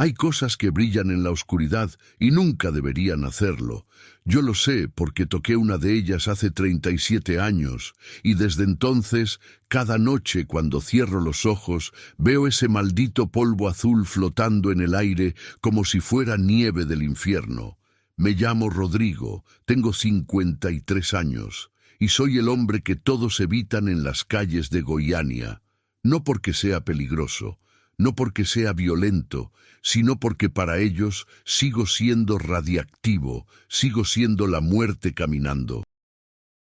Hay cosas que brillan en la oscuridad y nunca deberían hacerlo. Yo lo sé porque toqué una de ellas hace 37 años y desde entonces, cada noche cuando cierro los ojos, veo ese maldito polvo azul flotando en el aire como si fuera nieve del infierno. Me llamo Rodrigo, tengo 53 años y soy el hombre que todos evitan en las calles de Goiânia. No porque sea peligroso, no porque sea violento, sino porque para ellos sigo siendo radiactivo, sigo siendo la muerte caminando.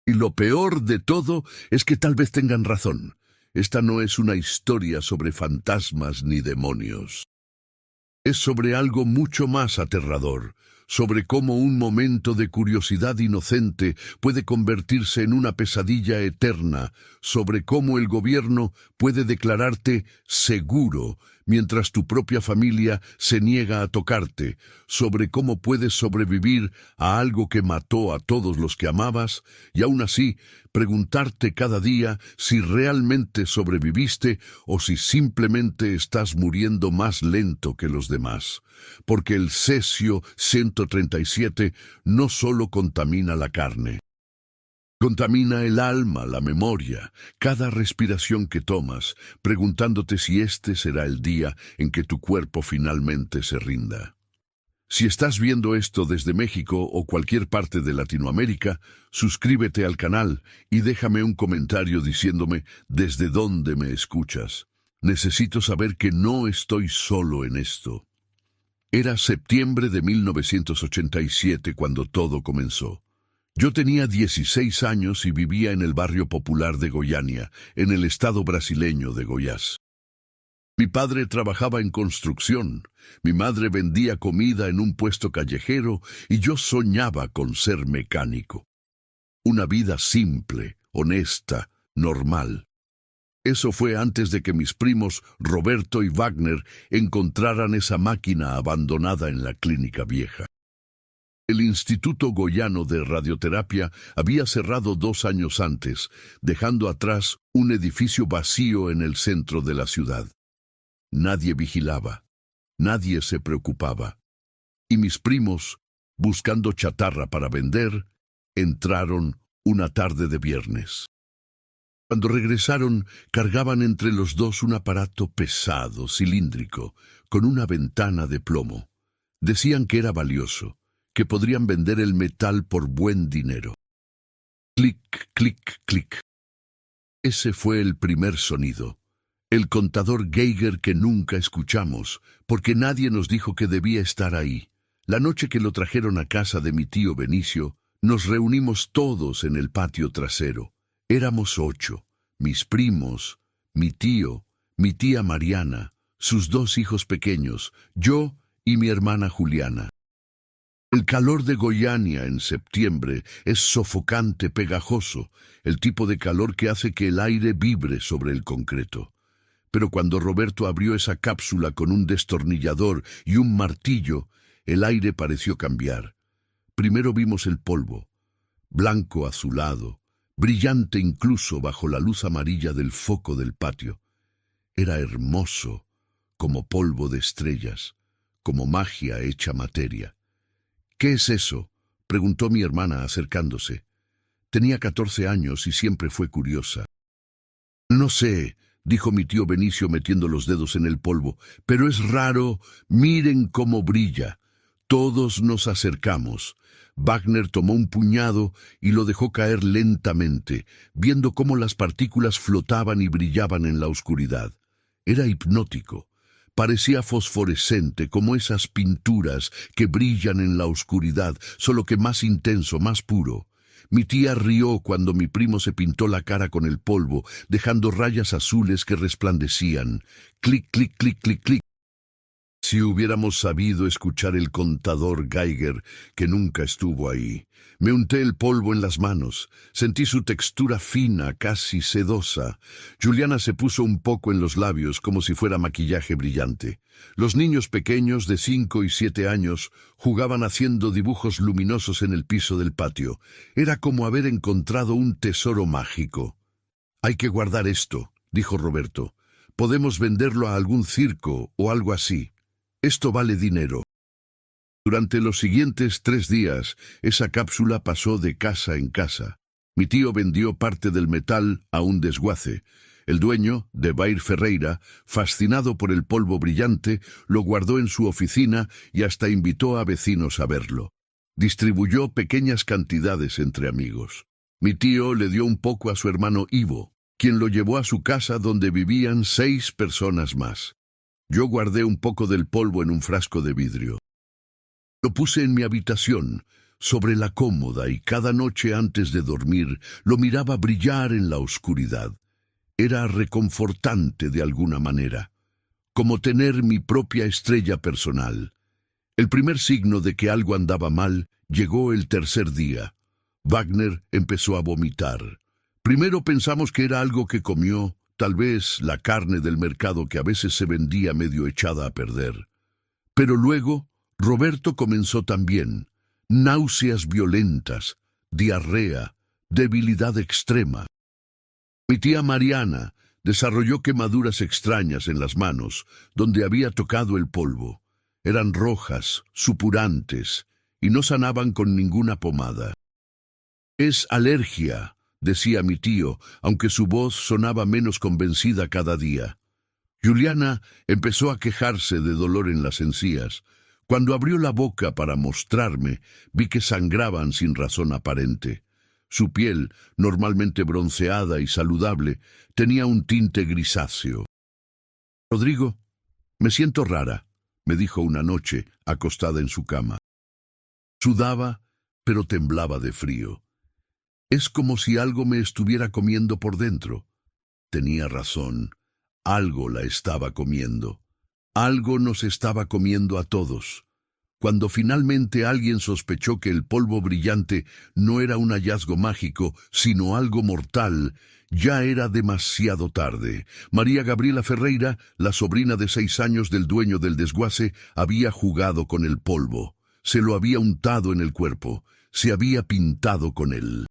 Y lo peor de todo es que tal vez tengan razón. Esta no es una historia sobre fantasmas ni demonios. Es sobre algo mucho más aterrador, sobre cómo un momento de curiosidad inocente puede convertirse en una pesadilla eterna, sobre cómo el gobierno puede declararte seguro mientras tu propia familia se niega a tocarte, sobre cómo puedes sobrevivir a algo que mató a todos los que amabas y aún así preguntarte cada día si realmente sobreviviste o si simplemente estás muriendo más lento que los demás. Porque el cesio 137 no solo contamina la carne. Contamina el alma, la memoria, cada respiración que tomas, preguntándote si este será el día en que tu cuerpo finalmente se rinda. Si estás viendo esto desde México o cualquier parte de Latinoamérica, suscríbete al canal y déjame un comentario diciéndome desde dónde me escuchas. Necesito saber que no estoy solo en esto. Era septiembre de 1987 cuando todo comenzó. Yo tenía 16 años y vivía en el barrio popular de Goiânia, en el estado brasileño de Goiás. Mi padre trabajaba en construcción, mi madre vendía comida en un puesto callejero y yo soñaba con ser mecánico. Una vida simple, honesta, normal. Eso fue antes de que mis primos Roberto y Wagner encontraran esa máquina abandonada en la clínica vieja. El Instituto Goiano de Radioterapia había cerrado 2 años antes, dejando atrás un edificio vacío en el centro de la ciudad. Nadie vigilaba, nadie se preocupaba. Y mis primos, buscando chatarra para vender, entraron una tarde de viernes. Cuando regresaron, cargaban entre los dos un aparato pesado, cilíndrico, con una ventana de plomo. Decían que era valioso, que podrían vender el metal por buen dinero. Clic, clic, clic. Ese fue el primer sonido. El contador Geiger que nunca escuchamos, porque nadie nos dijo que debía estar ahí. La noche que lo trajeron a casa de mi tío Benicio, nos reunimos todos en el patio trasero. Éramos 8, mis primos, mi tío, mi tía Mariana, sus 2 hijos pequeños, yo y mi hermana Juliana. El calor de Goiânia en septiembre es sofocante, pegajoso, el tipo de calor que hace que el aire vibre sobre el concreto. Pero cuando Roberto abrió esa cápsula con un destornillador y un martillo, el aire pareció cambiar. Primero vimos el polvo, blanco azulado, brillante incluso bajo la luz amarilla del foco del patio. Era hermoso, como polvo de estrellas, como magia hecha materia. «¿Qué es eso?», preguntó mi hermana acercándose. Tenía 14 años y siempre fue curiosa. «No sé», dijo mi tío Benicio metiendo los dedos en el polvo, «pero es raro, miren cómo brilla». Todos nos acercamos. Wagner tomó un puñado y lo dejó caer lentamente, viendo cómo las partículas flotaban y brillaban en la oscuridad. Era hipnótico. Parecía fosforescente, como esas pinturas que brillan en la oscuridad, solo que más intenso, más puro. Mi tía rió cuando mi primo se pintó la cara con el polvo, dejando rayas azules que resplandecían. Clic, clic, clic, clic, clic. Si hubiéramos sabido escuchar el contador Geiger, que nunca estuvo ahí. Me unté el polvo en las manos. Sentí su textura fina, casi sedosa. Juliana se puso un poco en los labios, como si fuera maquillaje brillante. Los niños pequeños de 5 y 7 años jugaban haciendo dibujos luminosos en el piso del patio. Era como haber encontrado un tesoro mágico. «Hay que guardar esto», dijo Roberto. «Podemos venderlo a algún circo o algo así». Esto vale dinero. Durante los siguientes 3 días, esa cápsula pasó de casa en casa. Mi tío vendió parte del metal a un desguace. El dueño, de Bair Ferreira, fascinado por el polvo brillante, lo guardó en su oficina y hasta invitó a vecinos a verlo. Distribuyó pequeñas cantidades entre amigos. Mi tío le dio un poco a su hermano Ivo, quien lo llevó a su casa donde vivían 6 personas más. Yo guardé un poco del polvo en un frasco de vidrio. Lo puse en mi habitación, sobre la cómoda, y cada noche antes de dormir lo miraba brillar en la oscuridad. Era reconfortante de alguna manera, como tener mi propia estrella personal. El primer signo de que algo andaba mal llegó el tercer día. Wagner empezó a vomitar. Primero pensamos que era algo que comió, tal vez la carne del mercado que a veces se vendía medio echada a perder. Pero luego Roberto comenzó también. Náuseas violentas, diarrea, debilidad extrema. Mi tía Mariana desarrolló quemaduras extrañas en las manos, donde había tocado el polvo. Eran rojas, supurantes, y no sanaban con ninguna pomada. «Es alergia», decía mi tío, aunque su voz sonaba menos convencida cada día. Juliana empezó a quejarse de dolor en las encías. Cuando abrió la boca para mostrarme, vi que sangraban sin razón aparente. Su piel, normalmente bronceada y saludable, tenía un tinte grisáceo. «Rodrigo, me siento rara», me dijo una noche, acostada en su cama. Sudaba, pero temblaba de frío. «Es como si algo me estuviera comiendo por dentro». Tenía razón. Algo la estaba comiendo. Algo nos estaba comiendo a todos. Cuando finalmente alguien sospechó que el polvo brillante no era un hallazgo mágico, sino algo mortal, ya era demasiado tarde. María Gabriela Ferreira, la sobrina de 6 años del dueño del desguace, había jugado con el polvo. Se lo había untado en el cuerpo. Se había pintado con él.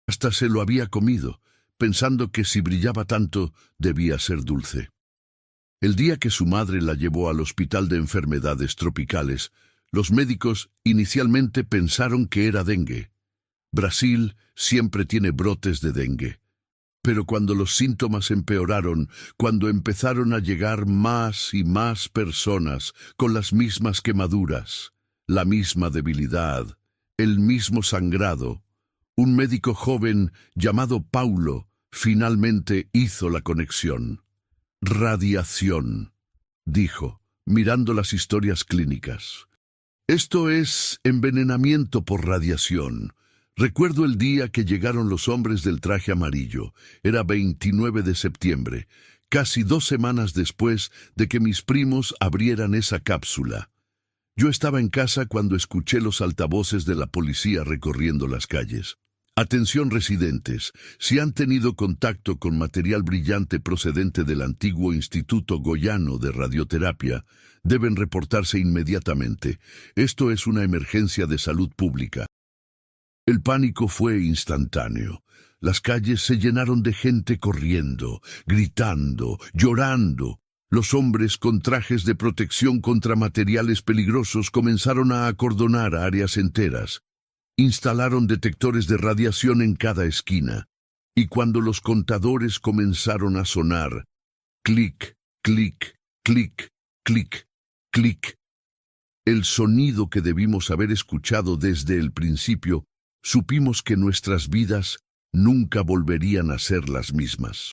Hasta se lo había comido, pensando que si brillaba tanto, debía ser dulce. El día que su madre la llevó al hospital de enfermedades tropicales, los médicos inicialmente pensaron que era dengue. Brasil siempre tiene brotes de dengue. Pero cuando los síntomas empeoraron, cuando empezaron a llegar más y más personas con las mismas quemaduras, la misma debilidad, el mismo sangrado, un médico joven llamado Paulo finalmente hizo la conexión. «Radiación», dijo, mirando las historias clínicas. «Esto es envenenamiento por radiación». Recuerdo el día que llegaron los hombres del traje amarillo. Era 29 de septiembre, casi 2 semanas después de que mis primos abrieran esa cápsula. Yo estaba en casa cuando escuché los altavoces de la policía recorriendo las calles. «Atención residentes, si han tenido contacto con material brillante procedente del antiguo Instituto Goiano de Radioterapia, deben reportarse inmediatamente. Esto es una emergencia de salud pública». El pánico fue instantáneo. Las calles se llenaron de gente corriendo, gritando, llorando. Los hombres con trajes de protección contra materiales peligrosos comenzaron a acordonar áreas enteras. Instalaron detectores de radiación en cada esquina, y cuando los contadores comenzaron a sonar, clic, clic, clic, clic, clic, el sonido que debimos haber escuchado desde el principio, supimos que nuestras vidas nunca volverían a ser las mismas.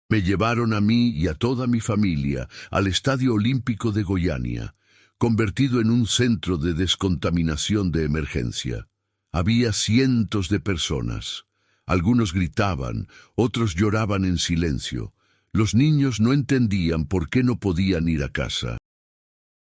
Me llevaron a mí y a toda mi familia al Estadio Olímpico de Goiânia, convertido en un centro de descontaminación de emergencia. Había cientos de personas. Algunos gritaban, otros lloraban en silencio. Los niños no entendían por qué no podían ir a casa.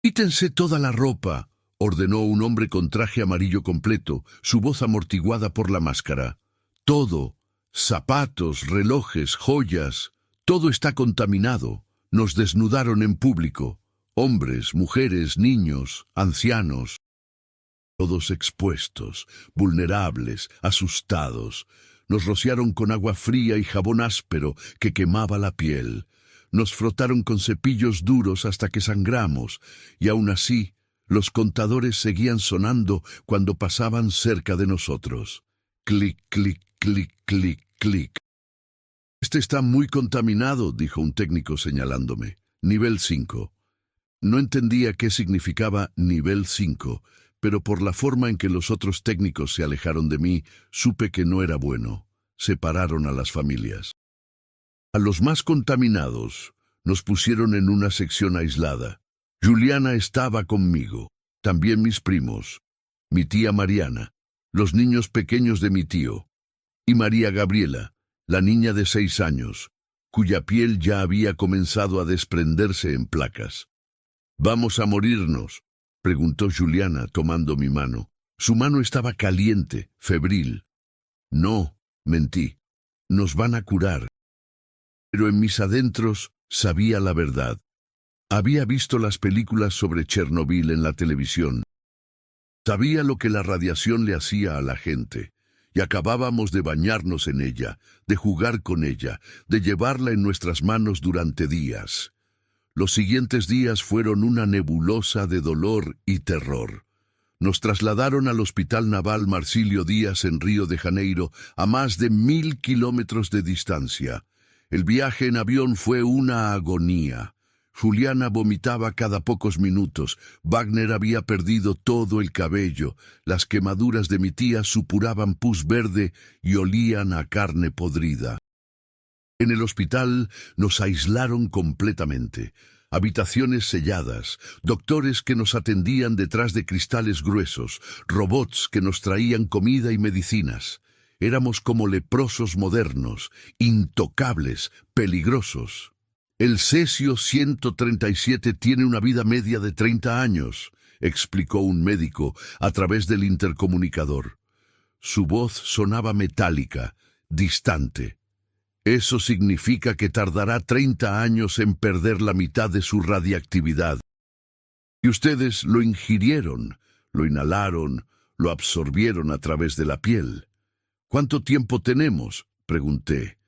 «Quítense toda la ropa», ordenó un hombre con traje amarillo completo, su voz amortiguada por la máscara. «Todo, zapatos, relojes, joyas, todo está contaminado». Nos desnudaron en público. Hombres, mujeres, niños, ancianos, todos expuestos, vulnerables, asustados. Nos rociaron con agua fría y jabón áspero que quemaba la piel. Nos frotaron con cepillos duros hasta que sangramos, y aún así, los contadores seguían sonando cuando pasaban cerca de nosotros. Clic, clic, clic, clic, clic. Este está muy contaminado, dijo un técnico señalándome. Nivel 5. No entendía qué significaba nivel 5, pero por la forma en que los otros técnicos se alejaron de mí, supe que no era bueno. Separaron a las familias. A los más contaminados nos pusieron en una sección aislada. Juliana estaba conmigo, también mis primos, mi tía Mariana, los niños pequeños de mi tío, y María Gabriela, la niña de 6 años, cuya piel ya había comenzado a desprenderse en placas. «¿Vamos a morirnos?», preguntó Juliana tomando mi mano. Su mano estaba caliente, febril. «No», mentí, «nos van a curar». Pero en mis adentros sabía la verdad. Había visto las películas sobre Chernobyl en la televisión. Sabía lo que la radiación le hacía a la gente, y acabábamos de bañarnos en ella, de jugar con ella, de llevarla en nuestras manos durante días. Los siguientes días fueron una nebulosa de dolor y terror. Nos trasladaron al Hospital Naval Marcilio Díaz en Río de Janeiro, a más de 1000 kilómetros de distancia. El viaje en avión fue una agonía. Juliana vomitaba cada pocos minutos. Wagner había perdido todo el cabello. Las quemaduras de mi tía supuraban pus verde y olían a carne podrida. En el hospital nos aislaron completamente. Habitaciones selladas, doctores que nos atendían detrás de cristales gruesos, robots que nos traían comida y medicinas. Éramos como leprosos modernos, intocables, peligrosos. El Cesio-137 tiene una vida media de 30 años, explicó un médico a través del intercomunicador. Su voz sonaba metálica, distante. Eso significa que tardará 30 años en perder la mitad de su radiactividad. Y ustedes lo ingirieron, lo inhalaron, lo absorbieron a través de la piel. ¿Cuánto tiempo tenemos?, pregunté.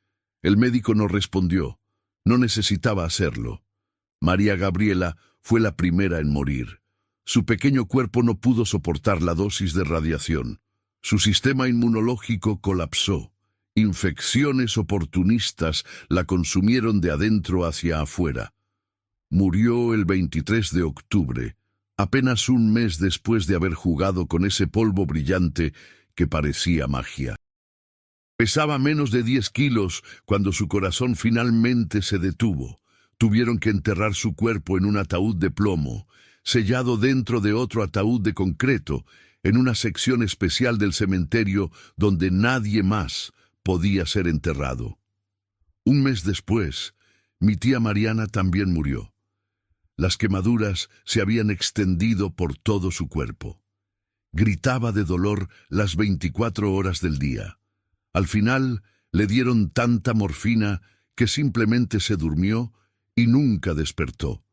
El médico no respondió. No necesitaba hacerlo. María Gabriela fue la primera en morir. Su pequeño cuerpo no pudo soportar la dosis de radiación. Su sistema inmunológico colapsó. Infecciones oportunistas la consumieron de adentro hacia afuera. Murió el 23 de octubre, apenas un mes después de haber jugado con ese polvo brillante que parecía magia. Pesaba menos de 10 kilos cuando su corazón finalmente se detuvo. Tuvieron que enterrar su cuerpo en un ataúd de plomo, sellado dentro de otro ataúd de concreto, en una sección especial del cementerio donde nadie más podía ser enterrado. Un mes después, mi tía Mariana también murió. Las quemaduras se habían extendido por todo su cuerpo. Gritaba de dolor las 24 horas del día. Al final, le dieron tanta morfina que simplemente se durmió y nunca despertó.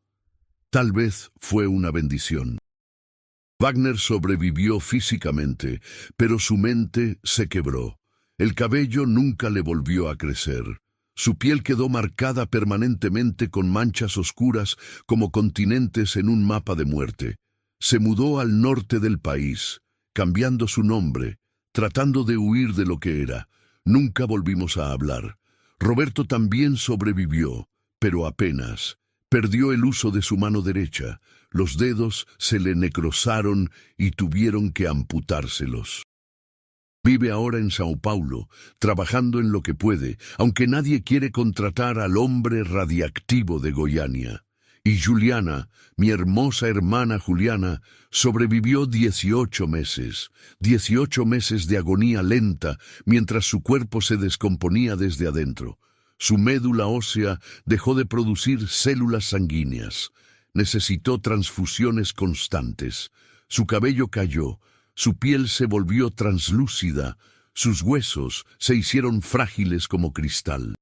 Tal vez fue una bendición. Wagner sobrevivió físicamente, pero su mente se quebró. El cabello nunca le volvió a crecer. Su piel quedó marcada permanentemente con manchas oscuras como continentes en un mapa de muerte. Se mudó al norte del país, cambiando su nombre, tratando de huir de lo que era. Nunca volvimos a hablar. Roberto también sobrevivió, pero apenas. Perdió el uso de su mano derecha. Los dedos se le necrosaron y tuvieron que amputárselos. Vive ahora en Sao Paulo, trabajando en lo que puede, aunque nadie quiere contratar al hombre radiactivo de Goiânia. Y Juliana, mi hermosa hermana Juliana, sobrevivió 18 meses. 18 meses de agonía lenta, mientras su cuerpo se descomponía desde adentro. Su médula ósea dejó de producir células sanguíneas. Necesitó transfusiones constantes. Su cabello cayó. Su piel se volvió translúcida, sus huesos se hicieron frágiles como cristal.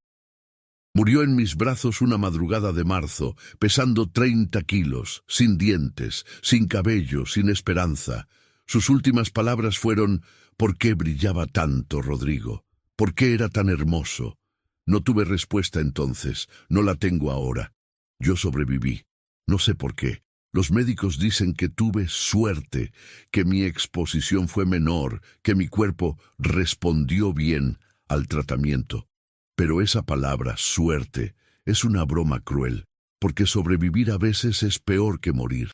Murió en mis brazos una madrugada de marzo, pesando 30 kilos, sin dientes, sin cabello, sin esperanza. Sus últimas palabras fueron: «¿Por qué brillaba tanto, Rodrigo? ¿Por qué era tan hermoso? No tuve respuesta entonces, no la tengo ahora. Yo sobreviví. No sé por qué. Los médicos dicen que tuve suerte, que mi exposición fue menor, que mi cuerpo respondió bien al tratamiento. Pero esa palabra, suerte, es una broma cruel, porque sobrevivir a veces es peor que morir.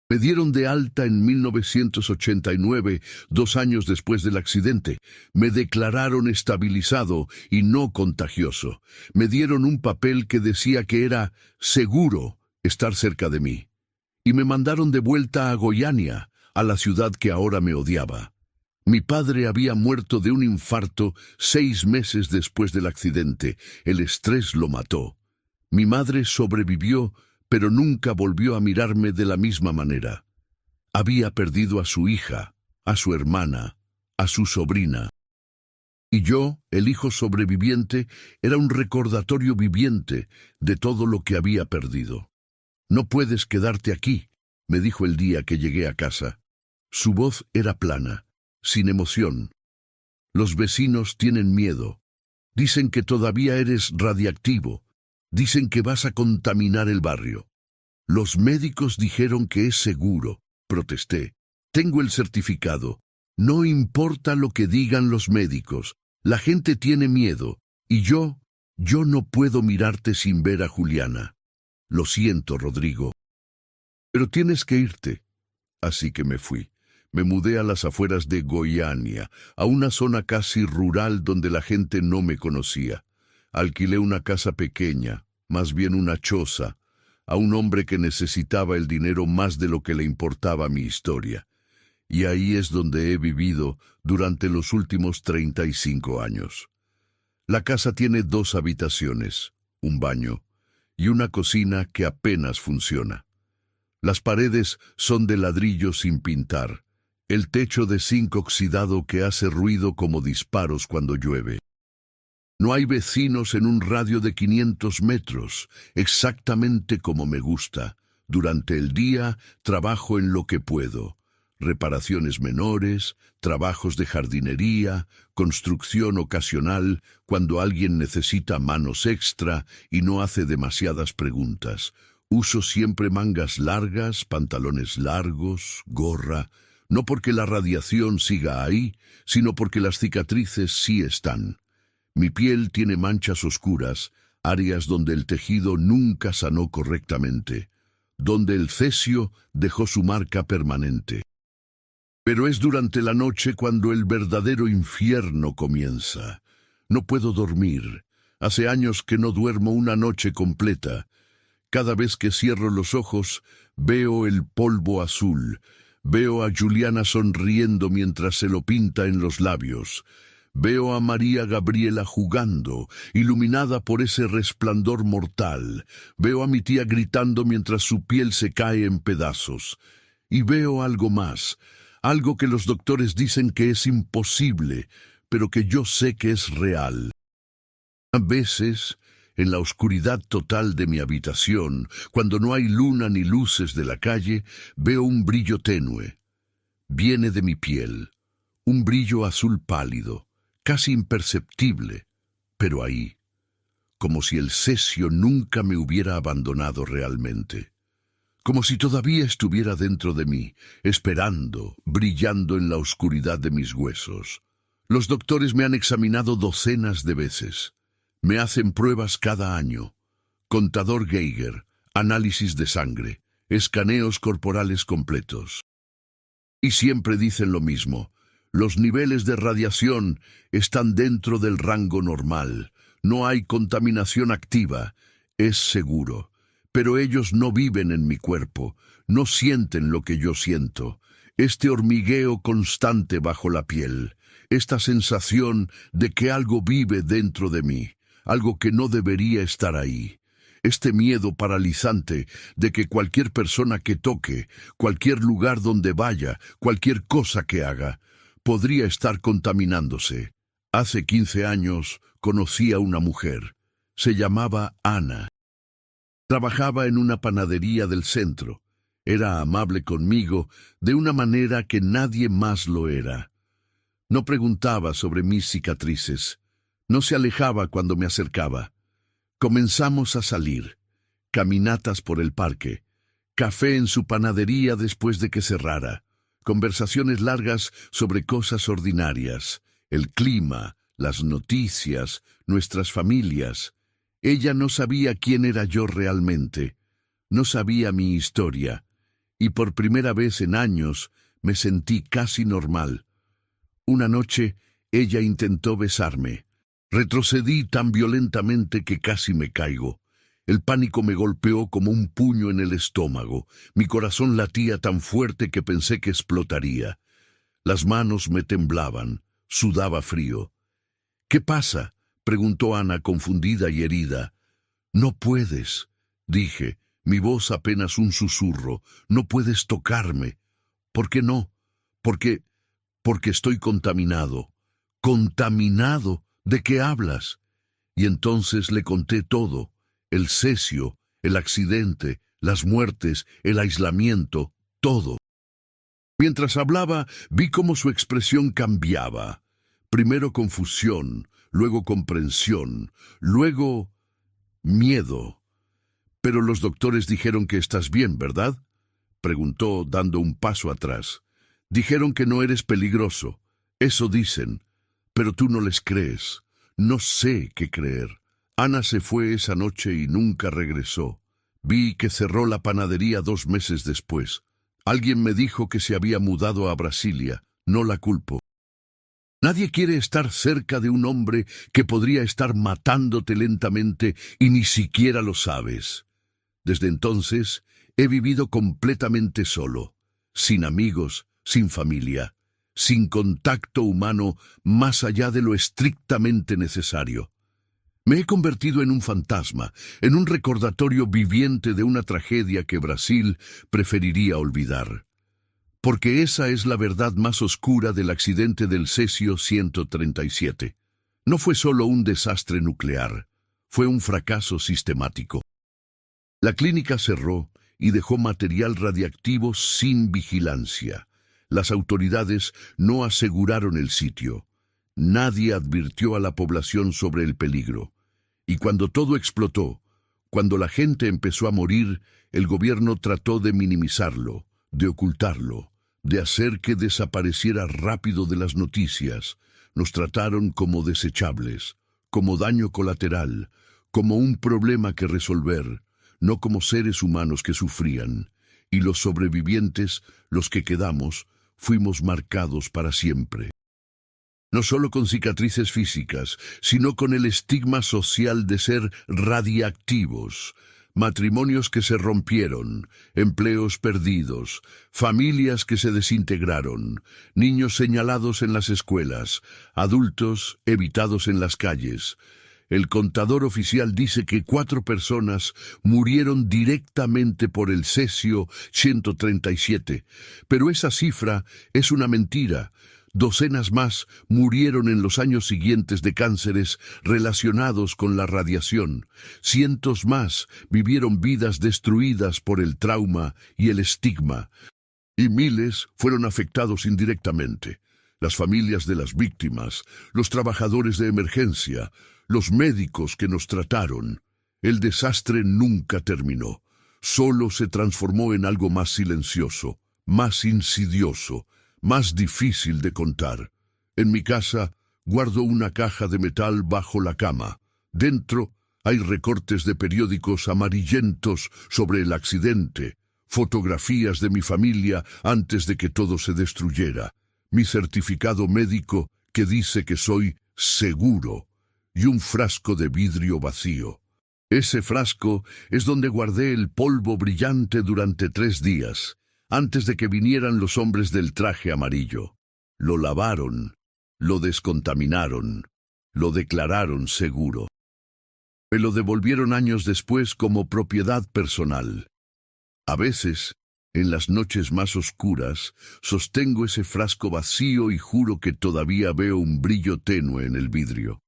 Me dieron de alta en 1989, 2 años después del accidente. Me declararon estabilizado y no contagioso. Me dieron un papel que decía que era seguro estar cerca de mí. Y me mandaron de vuelta a Goiânia, a la ciudad que ahora me odiaba. Mi padre había muerto de un infarto 6 meses después del accidente. El estrés lo mató. Mi madre sobrevivió, pero nunca volvió a mirarme de la misma manera. Había perdido a su hija, a su hermana, a su sobrina. Y yo, el hijo sobreviviente, era un recordatorio viviente de todo lo que había perdido. «No puedes quedarte aquí», me dijo el día que llegué a casa. Su voz era plana, sin emoción. «Los vecinos tienen miedo. Dicen que todavía eres radiactivo. Dicen que vas a contaminar el barrio». «Los médicos dijeron que es seguro», protesté. «Tengo el certificado. No importa lo que digan los médicos. La gente tiene miedo. Y yo no puedo mirarte sin ver a Juliana». «Lo siento, Rodrigo. Pero tienes que irte». Así que me fui. Me mudé a las afueras de Goiânia, a una zona casi rural donde la gente no me conocía. Alquilé una casa pequeña, más bien una choza, a un hombre que necesitaba el dinero más de lo que le importaba mi historia. Y ahí es donde he vivido durante los últimos 35 años. La casa tiene 2 habitaciones, un baño y una cocina que apenas funciona. Las paredes son de ladrillo sin pintar, el techo de zinc oxidado que hace ruido como disparos cuando llueve. No hay vecinos en un radio de 500 metros, exactamente como me gusta. Durante el día trabajo en lo que puedo. Reparaciones menores, trabajos de jardinería, construcción ocasional cuando alguien necesita manos extra y no hace demasiadas preguntas. Uso siempre mangas largas, pantalones largos, gorra, no porque la radiación siga ahí, sino porque las cicatrices sí están. Mi piel tiene manchas oscuras, áreas donde el tejido nunca sanó correctamente, donde el cesio dejó su marca permanente. Pero es durante la noche cuando el verdadero infierno comienza. No puedo dormir. Hace años que no duermo una noche completa. Cada vez que cierro los ojos, veo el polvo azul. Veo a Juliana sonriendo mientras se lo pinta en los labios. Veo a María Gabriela jugando, iluminada por ese resplandor mortal. Veo a mi tía gritando mientras su piel se cae en pedazos. Y veo algo más. Algo que los doctores dicen que es imposible, pero que yo sé que es real. A veces, en la oscuridad total de mi habitación, cuando no hay luna ni luces de la calle, veo un brillo tenue. Viene de mi piel, un brillo azul pálido, casi imperceptible, pero ahí, como si el cesio nunca me hubiera abandonado realmente. Como si todavía estuviera dentro de mí, esperando, brillando en la oscuridad de mis huesos. Los doctores me han examinado docenas de veces. Me hacen pruebas cada año. Contador Geiger, análisis de sangre, escaneos corporales completos. Y siempre dicen lo mismo. Los niveles de radiación están dentro del rango normal. No hay contaminación activa. Es seguro. Pero ellos no viven en mi cuerpo, no sienten lo que yo siento. Este hormigueo constante bajo la piel, esta sensación de que algo vive dentro de mí, algo que no debería estar ahí. Este miedo paralizante de que cualquier persona que toque, cualquier lugar donde vaya, cualquier cosa que haga, podría estar contaminándose. Hace 15 años conocí a una mujer. Se llamaba Ana. Trabajaba en una panadería del centro. Era amable conmigo de una manera que nadie más lo era. No preguntaba sobre mis cicatrices, No se alejaba cuando me acercaba. Comenzamos a salir. Caminatas por el parque. Café en su panadería después de que cerrara. Conversaciones largas sobre cosas ordinarias. El clima, las noticias, nuestras familias. Ella no sabía quién era yo realmente. No sabía mi historia. Y por primera vez en años me sentí casi normal. Una noche, ella intentó besarme. Retrocedí tan violentamente que casi me caigo. El pánico me golpeó como un puño en el estómago. Mi corazón latía tan fuerte que pensé que explotaría. Las manos me temblaban. Sudaba frío. «¿Qué pasa?», preguntó Ana, confundida y herida. «No puedes», dije, mi voz apenas un susurro. «No puedes tocarme». «¿Por qué no?» Porque estoy contaminado». «¿Contaminado? ¿De qué hablas?». Y entonces le conté todo. El cesio, el accidente, las muertes, el aislamiento, todo. Mientras hablaba, vi cómo su expresión cambiaba. Primero confusión, luego comprensión, luego miedo. «Pero los doctores dijeron que estás bien, ¿verdad?», preguntó, dando un paso atrás. «Dijeron que no eres peligroso. Eso dicen. Pero tú no les crees. No sé qué creer». Ana se fue esa noche y nunca regresó. Vi que cerró la panadería 2 meses después. Alguien me dijo que se había mudado a Brasilia. No la culpo. Nadie quiere estar cerca de un hombre que podría estar matándote lentamente y ni siquiera lo sabes. Desde entonces, he vivido completamente solo, sin amigos, sin familia, sin contacto humano más allá de lo estrictamente necesario. Me he convertido en un fantasma, en un recordatorio viviente de una tragedia que Brasil preferiría olvidar. Porque esa es la verdad más oscura del accidente del Cesio 137. No fue solo un desastre nuclear, fue un fracaso sistemático. La clínica cerró y dejó material radiactivo sin vigilancia. Las autoridades no aseguraron el sitio. Nadie advirtió a la población sobre el peligro. Y cuando todo explotó, cuando la gente empezó a morir, el gobierno trató de minimizarlo, de ocultarlo, de hacer que desapareciera rápido de las noticias. Nos trataron como desechables, como daño colateral, como un problema que resolver, no como seres humanos que sufrían. Y los sobrevivientes, los que quedamos, fuimos marcados para siempre. No solo con cicatrices físicas, sino con el estigma social de ser radiactivos. Matrimonios que se rompieron, empleos perdidos, familias que se desintegraron, niños señalados en las escuelas, adultos evitados en las calles. El contador oficial dice que 4 personas murieron directamente por el Cesio 137, pero esa cifra es una mentira. Docenas más murieron en los años siguientes de cánceres relacionados con la radiación. Cientos más vivieron vidas destruidas por el trauma y el estigma. Y miles fueron afectados indirectamente. Las familias de las víctimas, los trabajadores de emergencia, los médicos que nos trataron. El desastre nunca terminó. Solo se transformó en algo más silencioso, más insidioso, más difícil de contar. En mi casa guardo una caja de metal bajo la cama. Dentro hay recortes de periódicos amarillentos sobre el accidente, fotografías de mi familia antes de que todo se destruyera, mi certificado médico que dice que soy seguro y un frasco de vidrio vacío. Ese frasco es donde guardé el polvo brillante durante 3 días. Antes de que vinieran los hombres del traje amarillo. Lo lavaron, lo descontaminaron, lo declararon seguro. Me lo devolvieron años después como propiedad personal. A veces, en las noches más oscuras, sostengo ese frasco vacío y juro que todavía veo un brillo tenue en el vidrio.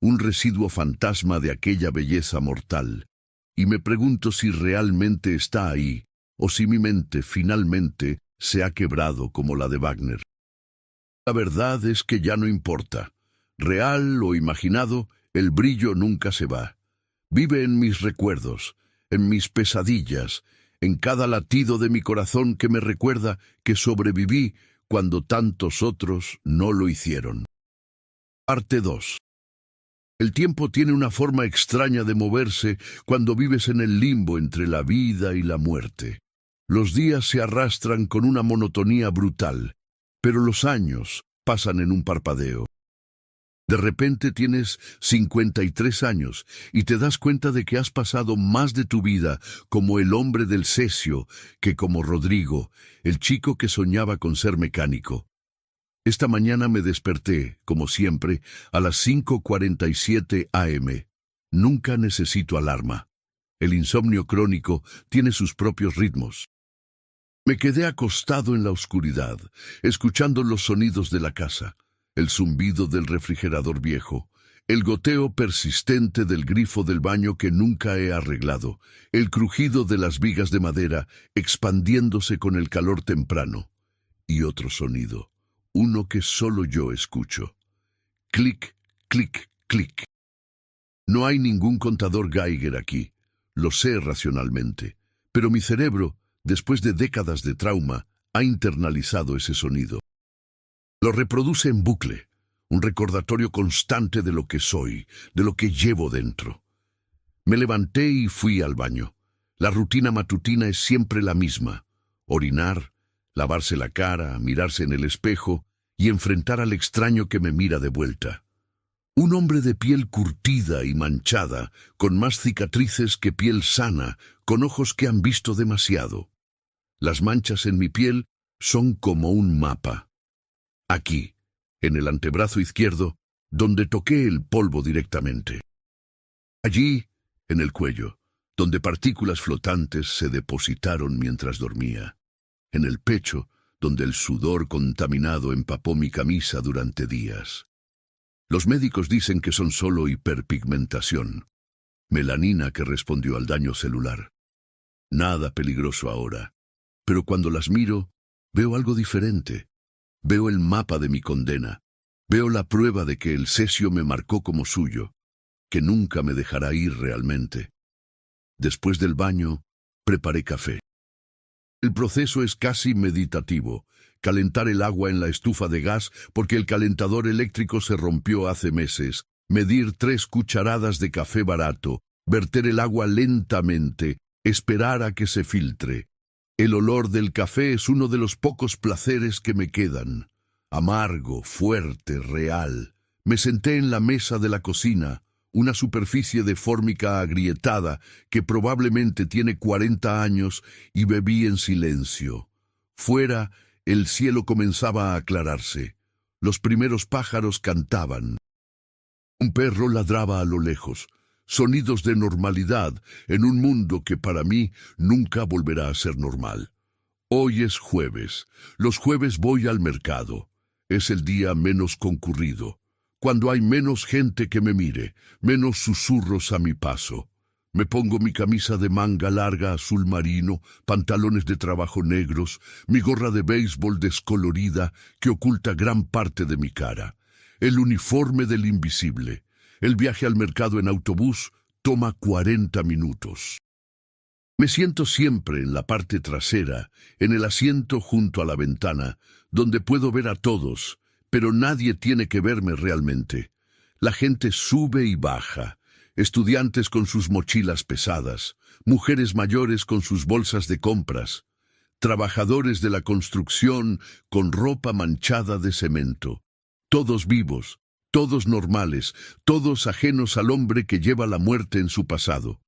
Un residuo fantasma de aquella belleza mortal. Y me pregunto si realmente está ahí, o si mi mente finalmente se ha quebrado como la de Wagner. La verdad es que ya no importa. Real o imaginado, el brillo nunca se va. Vive en mis recuerdos, en mis pesadillas, en cada latido de mi corazón que me recuerda que sobreviví cuando tantos otros no lo hicieron. Parte 2. El tiempo tiene una forma extraña de moverse cuando vives en el limbo entre la vida y la muerte. Los días se arrastran con una monotonía brutal, pero los años pasan en un parpadeo. De repente tienes 53 años y te das cuenta de que has pasado más de tu vida como el hombre del Cesio que como Rodrigo, el chico que soñaba con ser mecánico. Esta mañana me desperté, como siempre, a las 5:47 am. Nunca necesito alarma. El insomnio crónico tiene sus propios ritmos. Me quedé acostado en la oscuridad, escuchando los sonidos de la casa, el zumbido del refrigerador viejo, el goteo persistente del grifo del baño que nunca he arreglado, el crujido de las vigas de madera expandiéndose con el calor temprano, y otro sonido. Uno que solo yo escucho. Clic, clic, clic. No hay ningún contador Geiger aquí, lo sé racionalmente, pero mi cerebro, después de décadas de trauma, ha internalizado ese sonido. Lo reproduce en bucle, un recordatorio constante de lo que soy, de lo que llevo dentro. Me levanté y fui al baño. La rutina matutina es siempre la misma: orinar, lavarse la cara, mirarse en el espejo y enfrentar al extraño que me mira de vuelta. Un hombre de piel curtida y manchada, con más cicatrices que piel sana, con ojos que han visto demasiado. Las manchas en mi piel son como un mapa. Aquí, en el antebrazo izquierdo, donde toqué el polvo directamente. Allí, en el cuello, donde partículas flotantes se depositaron mientras dormía. En el pecho, donde el sudor contaminado empapó mi camisa durante días. Los médicos dicen que son solo hiperpigmentación, melanina que respondió al daño celular. Nada peligroso ahora, pero cuando las miro, veo algo diferente. Veo el mapa de mi condena, veo la prueba de que el Cesio me marcó como suyo, que nunca me dejará ir realmente. Después del baño, preparé café. El proceso es casi meditativo: calentar el agua en la estufa de gas porque el calentador eléctrico se rompió hace meses, medir 3 cucharadas de café barato, verter el agua lentamente, esperar a que se filtre. El olor del café es uno de los pocos placeres que me quedan. Amargo, fuerte, real. Me senté en la mesa de la cocina, una superficie de fórmica agrietada que probablemente tiene 40 años, y bebí en silencio. Fuera, el cielo comenzaba a aclararse. Los primeros pájaros cantaban. Un perro ladraba a lo lejos. Sonidos de normalidad en un mundo que para mí nunca volverá a ser normal. Hoy es jueves. Los jueves voy al mercado. Es el día menos concurrido, cuando hay menos gente que me mire, menos susurros a mi paso. Me pongo mi camisa de manga larga azul marino, pantalones de trabajo negros, mi gorra de béisbol descolorida que oculta gran parte de mi cara, el uniforme del invisible. El viaje al mercado en autobús toma 40 minutos. Me siento siempre en la parte trasera, en el asiento junto a la ventana, donde puedo ver a todos, pero nadie tiene que verme realmente. La gente sube y baja, estudiantes con sus mochilas pesadas, mujeres mayores con sus bolsas de compras, trabajadores de la construcción con ropa manchada de cemento, todos vivos, todos normales, todos ajenos al hombre que lleva la muerte en su pasado.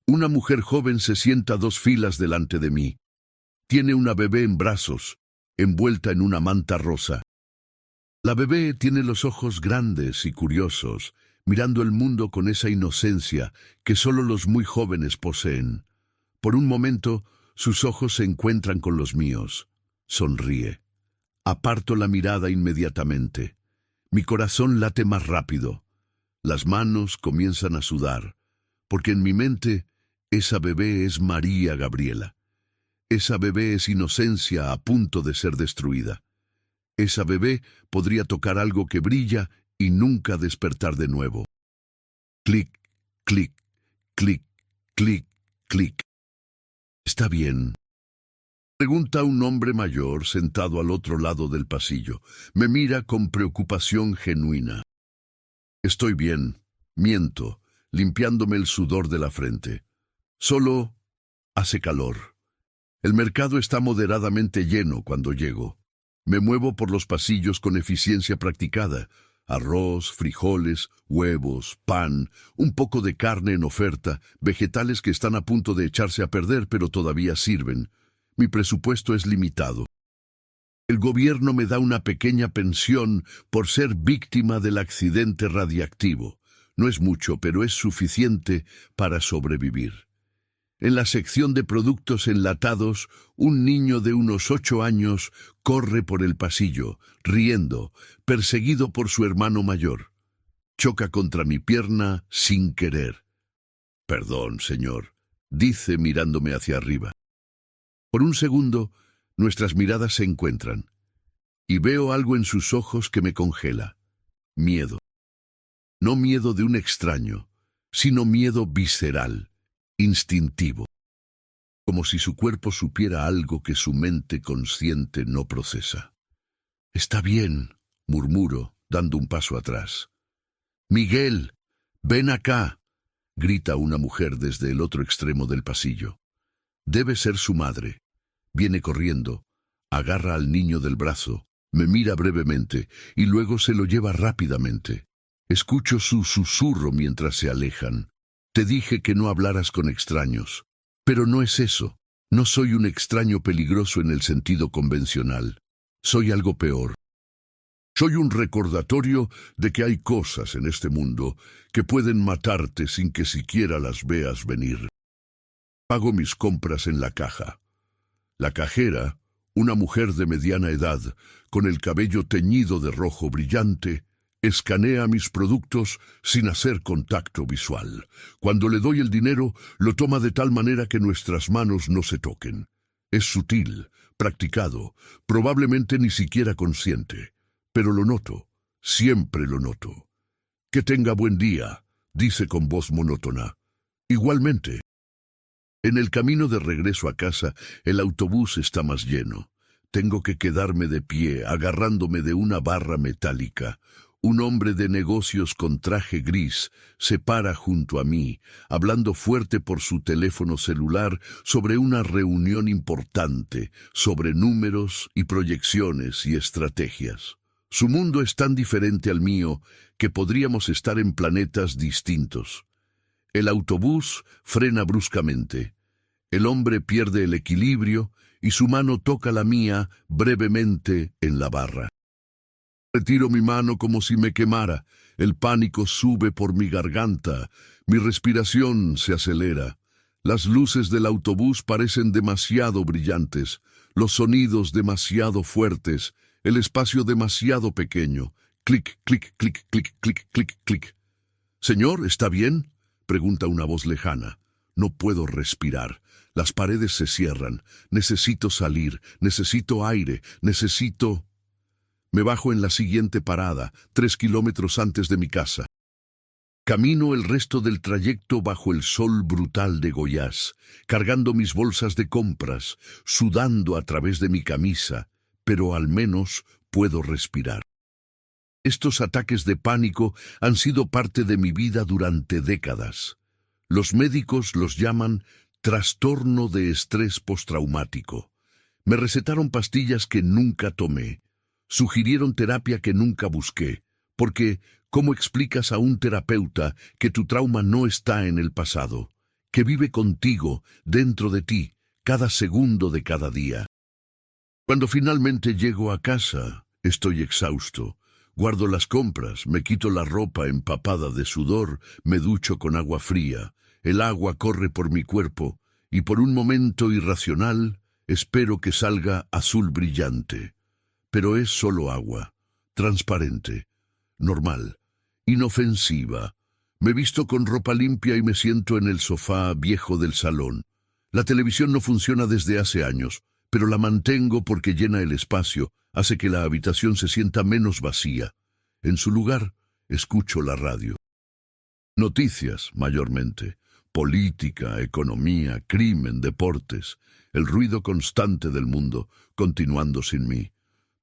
Una mujer joven se sienta 2 filas delante de mí. Tiene una bebé en brazos, envuelta en una manta rosa. La bebé tiene los ojos grandes y curiosos, mirando el mundo con esa inocencia que solo los muy jóvenes poseen. Por un momento, sus ojos se encuentran con los míos. Sonríe. Aparto la mirada inmediatamente. Mi corazón late más rápido. Las manos comienzan a sudar, porque en mi mente esa bebé es María Gabriela. Esa bebé es inocencia a punto de ser destruida. Esa bebé podría tocar algo que brilla y nunca despertar de nuevo. Clic, clic, clic, clic, clic. ¿Está bien? Pregunta un hombre mayor sentado al otro lado del pasillo. Me mira con preocupación genuina. Estoy bien, miento, limpiándome el sudor de la frente. Solo hace calor. El mercado está moderadamente lleno cuando llego. Me muevo por los pasillos con eficiencia practicada. Arroz, frijoles, huevos, pan, un poco de carne en oferta, vegetales que están a punto de echarse a perder pero todavía sirven. Mi presupuesto es limitado. El gobierno me da una pequeña pensión por ser víctima del accidente radiactivo. No es mucho, pero es suficiente para sobrevivir. En la sección de productos enlatados, un niño de unos 8 años corre por el pasillo, riendo, perseguido por su hermano mayor. Choca contra mi pierna sin querer. «Perdón, señor», dice mirándome hacia arriba. Por un segundo, nuestras miradas se encuentran, y veo algo en sus ojos que me congela. Miedo. No miedo de un extraño, sino miedo visceral, instintivo. Como si su cuerpo supiera algo que su mente consciente no procesa. «Está bien», murmuro, dando un paso atrás. «Miguel, ven acá», grita una mujer desde el otro extremo del pasillo. Debe ser su madre. Viene corriendo, agarra al niño del brazo, me mira brevemente y luego se lo lleva rápidamente. Escucho su susurro mientras se alejan. «Te dije que no hablaras con extraños». Pero no es eso. No soy un extraño peligroso en el sentido convencional. Soy algo peor. Soy un recordatorio de que hay cosas en este mundo que pueden matarte sin que siquiera las veas venir. Pago mis compras en la caja. La cajera, una mujer de mediana edad, con el cabello teñido de rojo brillante, escanea mis productos sin hacer contacto visual. Cuando le doy el dinero, lo toma de tal manera que nuestras manos no se toquen. Es sutil, practicado, probablemente ni siquiera consciente. Pero lo noto, siempre lo noto. «Que tenga buen día», dice con voz monótona. «Igualmente». En el camino de regreso a casa, el autobús está más lleno. Tengo que quedarme de pie, agarrándome de una barra metálica. Un hombre de negocios con traje gris se para junto a mí, hablando fuerte por su teléfono celular sobre una reunión importante, sobre números y proyecciones y estrategias. Su mundo es tan diferente al mío que podríamos estar en planetas distintos. El autobús frena bruscamente. El hombre pierde el equilibrio y su mano toca la mía brevemente en la barra. Retiro mi mano como si me quemara. El pánico sube por mi garganta. Mi respiración se acelera. Las luces del autobús parecen demasiado brillantes, los sonidos demasiado fuertes, el espacio demasiado pequeño. Clic, clic, clic, clic, clic, clic, clic. «Señor, ¿está bien?», pregunta una voz lejana. No puedo respirar. Las paredes se cierran. Necesito salir. Necesito aire. Necesito... Me bajo en la siguiente parada, 3 kilómetros antes de mi casa. Camino el resto del trayecto bajo el sol brutal de Goiás, cargando mis bolsas de compras, sudando a través de mi camisa, pero al menos puedo respirar. Estos ataques de pánico han sido parte de mi vida durante décadas. Los médicos los llaman trastorno de estrés postraumático. Me recetaron pastillas que nunca tomé. Sugirieron terapia que nunca busqué, porque ¿cómo explicas a un terapeuta que tu trauma no está en el pasado, que vive contigo, dentro de ti, cada segundo de cada día? Cuando finalmente llego a casa, estoy exhausto. Guardo las compras, me quito la ropa empapada de sudor, me ducho con agua fría, el agua corre por mi cuerpo, y por un momento irracional, espero que salga azul brillante. Pero es solo agua, transparente, normal, inofensiva. Me visto con ropa limpia y me siento en el sofá viejo del salón. La televisión no funciona desde hace años, pero la mantengo porque llena el espacio, hace que la habitación se sienta menos vacía. En su lugar, escucho la radio. Noticias, mayormente. Política, economía, crimen, deportes. El ruido constante del mundo, continuando sin mí.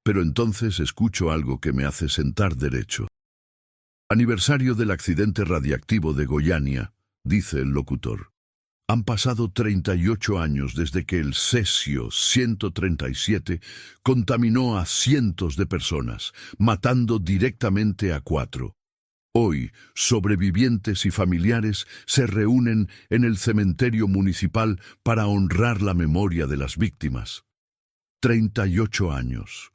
Pero entonces escucho algo que me hace sentar derecho. Aniversario del accidente radiactivo de Goiânia, dice el locutor. Han pasado 38 años desde que el cesio 137 contaminó a cientos de personas, matando directamente a 4. Hoy, sobrevivientes y familiares se reúnen en el cementerio municipal para honrar la memoria de las víctimas. 38 años.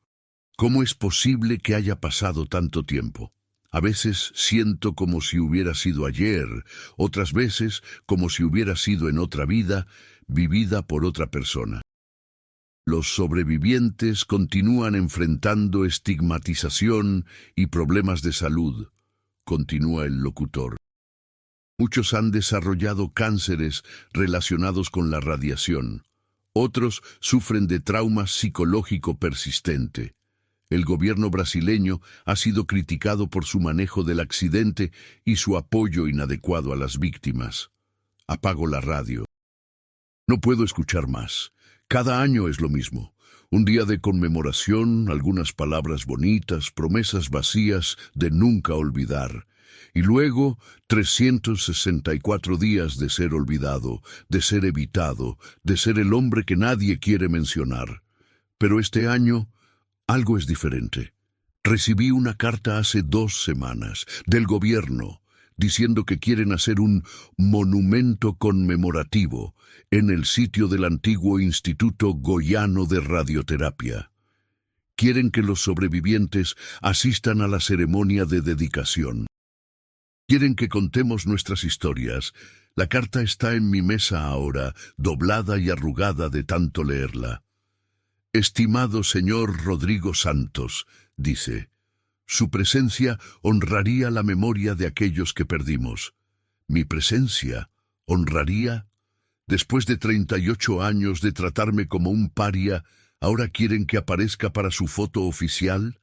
¿Cómo es posible que haya pasado tanto tiempo? A veces siento como si hubiera sido ayer, otras veces como si hubiera sido en otra vida, vivida por otra persona. Los sobrevivientes continúan enfrentando estigmatización y problemas de salud, continúa el locutor. Muchos han desarrollado cánceres relacionados con la radiación. Otros sufren de trauma psicológico persistente. El gobierno brasileño ha sido criticado por su manejo del accidente y su apoyo inadecuado a las víctimas. Apago la radio. No puedo escuchar más. Cada año es lo mismo. Un día de conmemoración, algunas palabras bonitas, promesas vacías de nunca olvidar. Y luego 364 días de ser olvidado, de ser evitado, de ser el hombre que nadie quiere mencionar. Pero este año algo es diferente. Recibí una carta hace 2 semanas del gobierno diciendo que quieren hacer un monumento conmemorativo en el sitio del antiguo Instituto Goiano de Radioterapia. Quieren que los sobrevivientes asistan a la ceremonia de dedicación. Quieren que contemos nuestras historias. La carta está en mi mesa ahora, doblada y arrugada de tanto leerla. Estimado señor Rodrigo Santos, dice, su presencia honraría la memoria de aquellos que perdimos. ¿Mi presencia honraría? Después de 38 años de tratarme como un paria, ¿ahora quieren que aparezca para su foto oficial?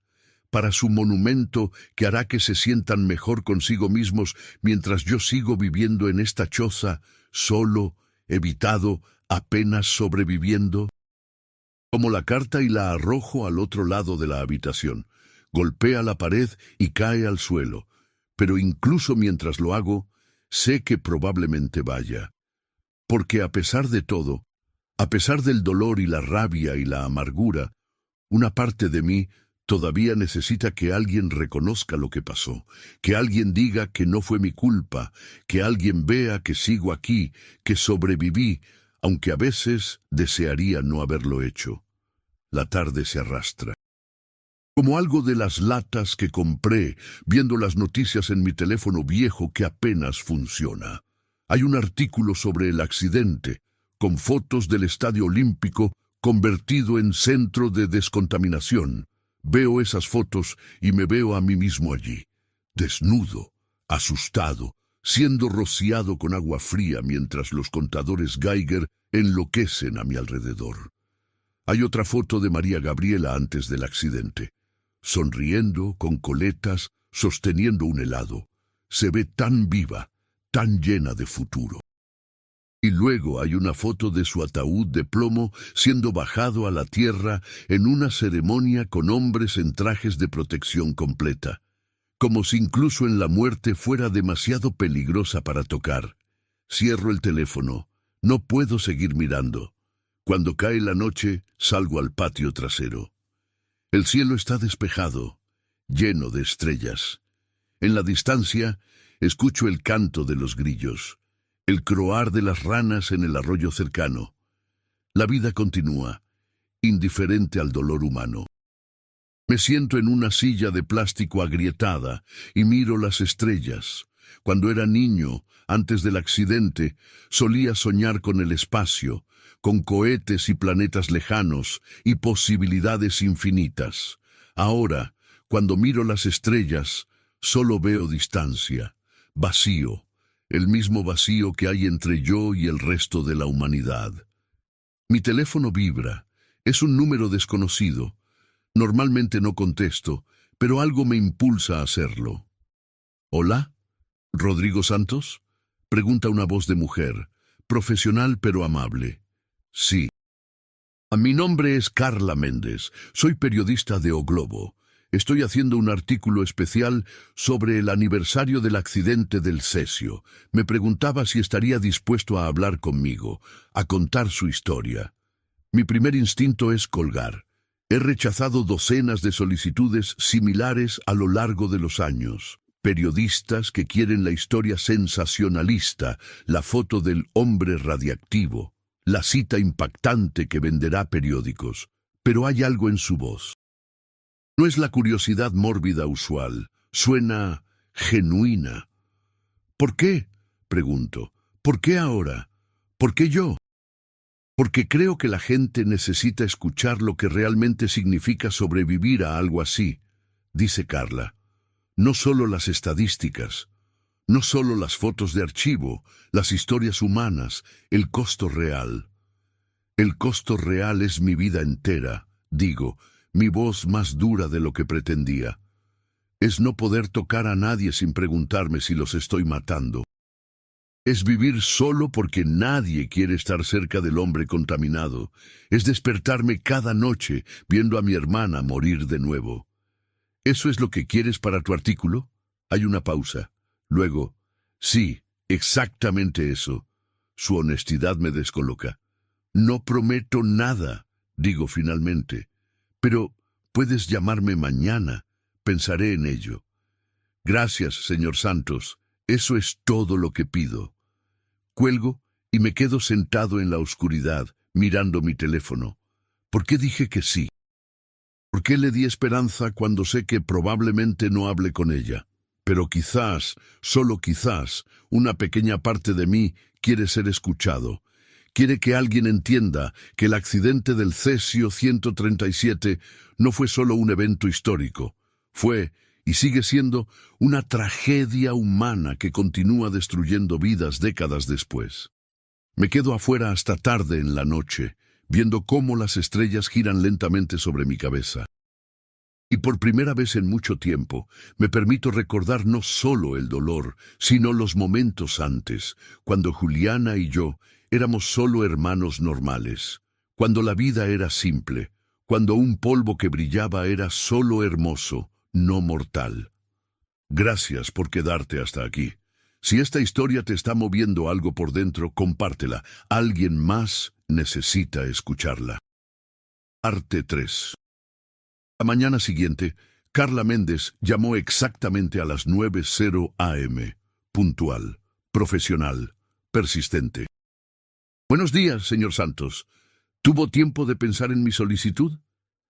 ¿Para su monumento que hará que se sientan mejor consigo mismos mientras yo sigo viviendo en esta choza, solo, evitado, apenas sobreviviendo? Tomo la carta y la arrojo al otro lado de la habitación. Golpea la pared y cae al suelo. Pero incluso mientras lo hago, sé que probablemente vaya. Porque a pesar de todo, a pesar del dolor y la rabia y la amargura, una parte de mí todavía necesita que alguien reconozca lo que pasó, que alguien diga que no fue mi culpa, que alguien vea que sigo aquí, que sobreviví, aunque a veces desearía no haberlo hecho. La tarde se arrastra. Como algo de las latas que compré, viendo las noticias en mi teléfono viejo que apenas funciona. Hay un artículo sobre el accidente, con fotos del Estadio Olímpico convertido en centro de descontaminación. Veo esas fotos y me veo a mí mismo allí, desnudo, asustado, siendo rociado con agua fría mientras los contadores Geiger enloquecen a mi alrededor. Hay otra foto de María Gabriela antes del accidente, sonriendo, con coletas, sosteniendo un helado. Se ve tan viva, tan llena de futuro. Y luego hay una foto de su ataúd de plomo siendo bajado a la tierra en una ceremonia con hombres en trajes de protección completa, como si incluso en la muerte fuera demasiado peligrosa para tocar. Cierro el teléfono. No puedo seguir mirando. Cuando cae la noche, salgo al patio trasero. El cielo está despejado, lleno de estrellas. En la distancia, escucho el canto de los grillos, el croar de las ranas en el arroyo cercano. La vida continúa, indiferente al dolor humano. Me siento en una silla de plástico agrietada y miro las estrellas. Cuando era niño, antes del accidente, solía soñar con el espacio, con cohetes y planetas lejanos y posibilidades infinitas. Ahora, cuando miro las estrellas, solo veo distancia, vacío, el mismo vacío que hay entre yo y el resto de la humanidad. Mi teléfono vibra. Es un número desconocido. Normalmente no contesto, pero algo me impulsa a hacerlo. ¿Hola? ¿Rodrigo Santos? Pregunta una voz de mujer, profesional pero amable. Sí. Mi nombre es Carla Méndez. Soy periodista de O Globo. Estoy haciendo un artículo especial sobre el aniversario del accidente del Cesio. Me preguntaba si estaría dispuesto a hablar conmigo, a contar su historia. Mi primer instinto es colgar. He rechazado docenas de solicitudes similares a lo largo de los años. Periodistas que quieren la historia sensacionalista, la foto del hombre radiactivo, la cita impactante que venderá periódicos. Pero hay algo en su voz. No es la curiosidad mórbida usual, suena genuina. ¿Por qué? Pregunto. ¿Por qué ahora? ¿Por qué yo? Porque creo que la gente necesita escuchar lo que realmente significa sobrevivir a algo así, dice Carla. No solo las estadísticas, no solo las fotos de archivo, las historias humanas, el costo real. El costo real es mi vida entera, digo, mi voz más dura de lo que pretendía. Es no poder tocar a nadie sin preguntarme si los estoy matando. Es vivir solo porque nadie quiere estar cerca del hombre contaminado. Es despertarme cada noche viendo a mi hermana morir de nuevo. ¿Eso es lo que quieres para tu artículo? Hay una pausa. Luego, sí, exactamente eso. Su honestidad me descoloca. No prometo nada, digo finalmente. Pero puedes llamarme mañana. Pensaré en ello. Gracias, señor Santos. Eso es todo lo que pido. Cuelgo y me quedo sentado en la oscuridad, mirando mi teléfono. ¿Por qué dije que sí? ¿Por qué le di esperanza cuando sé que probablemente no hable con ella? Pero quizás, solo quizás, una pequeña parte de mí quiere ser escuchado. Quiere que alguien entienda que el accidente del Cesio 137 no fue solo un evento histórico. Fue, y sigue siendo, una tragedia humana que continúa destruyendo vidas décadas después. Me quedo afuera hasta tarde en la noche, viendo cómo las estrellas giran lentamente sobre mi cabeza. Y por primera vez en mucho tiempo, me permito recordar no solo el dolor, sino los momentos antes, cuando Juliana y yo éramos solo hermanos normales, cuando la vida era simple, cuando un polvo que brillaba era solo hermoso, no mortal. Gracias por quedarte hasta aquí. Si esta historia te está moviendo algo por dentro, compártela. Alguien más necesita escucharla. Parte 3. La mañana siguiente, Carla Méndez llamó exactamente a las 9:00 a.m. Puntual, profesional, persistente. Buenos días, señor Santos. ¿Tuvo tiempo de pensar en mi solicitud?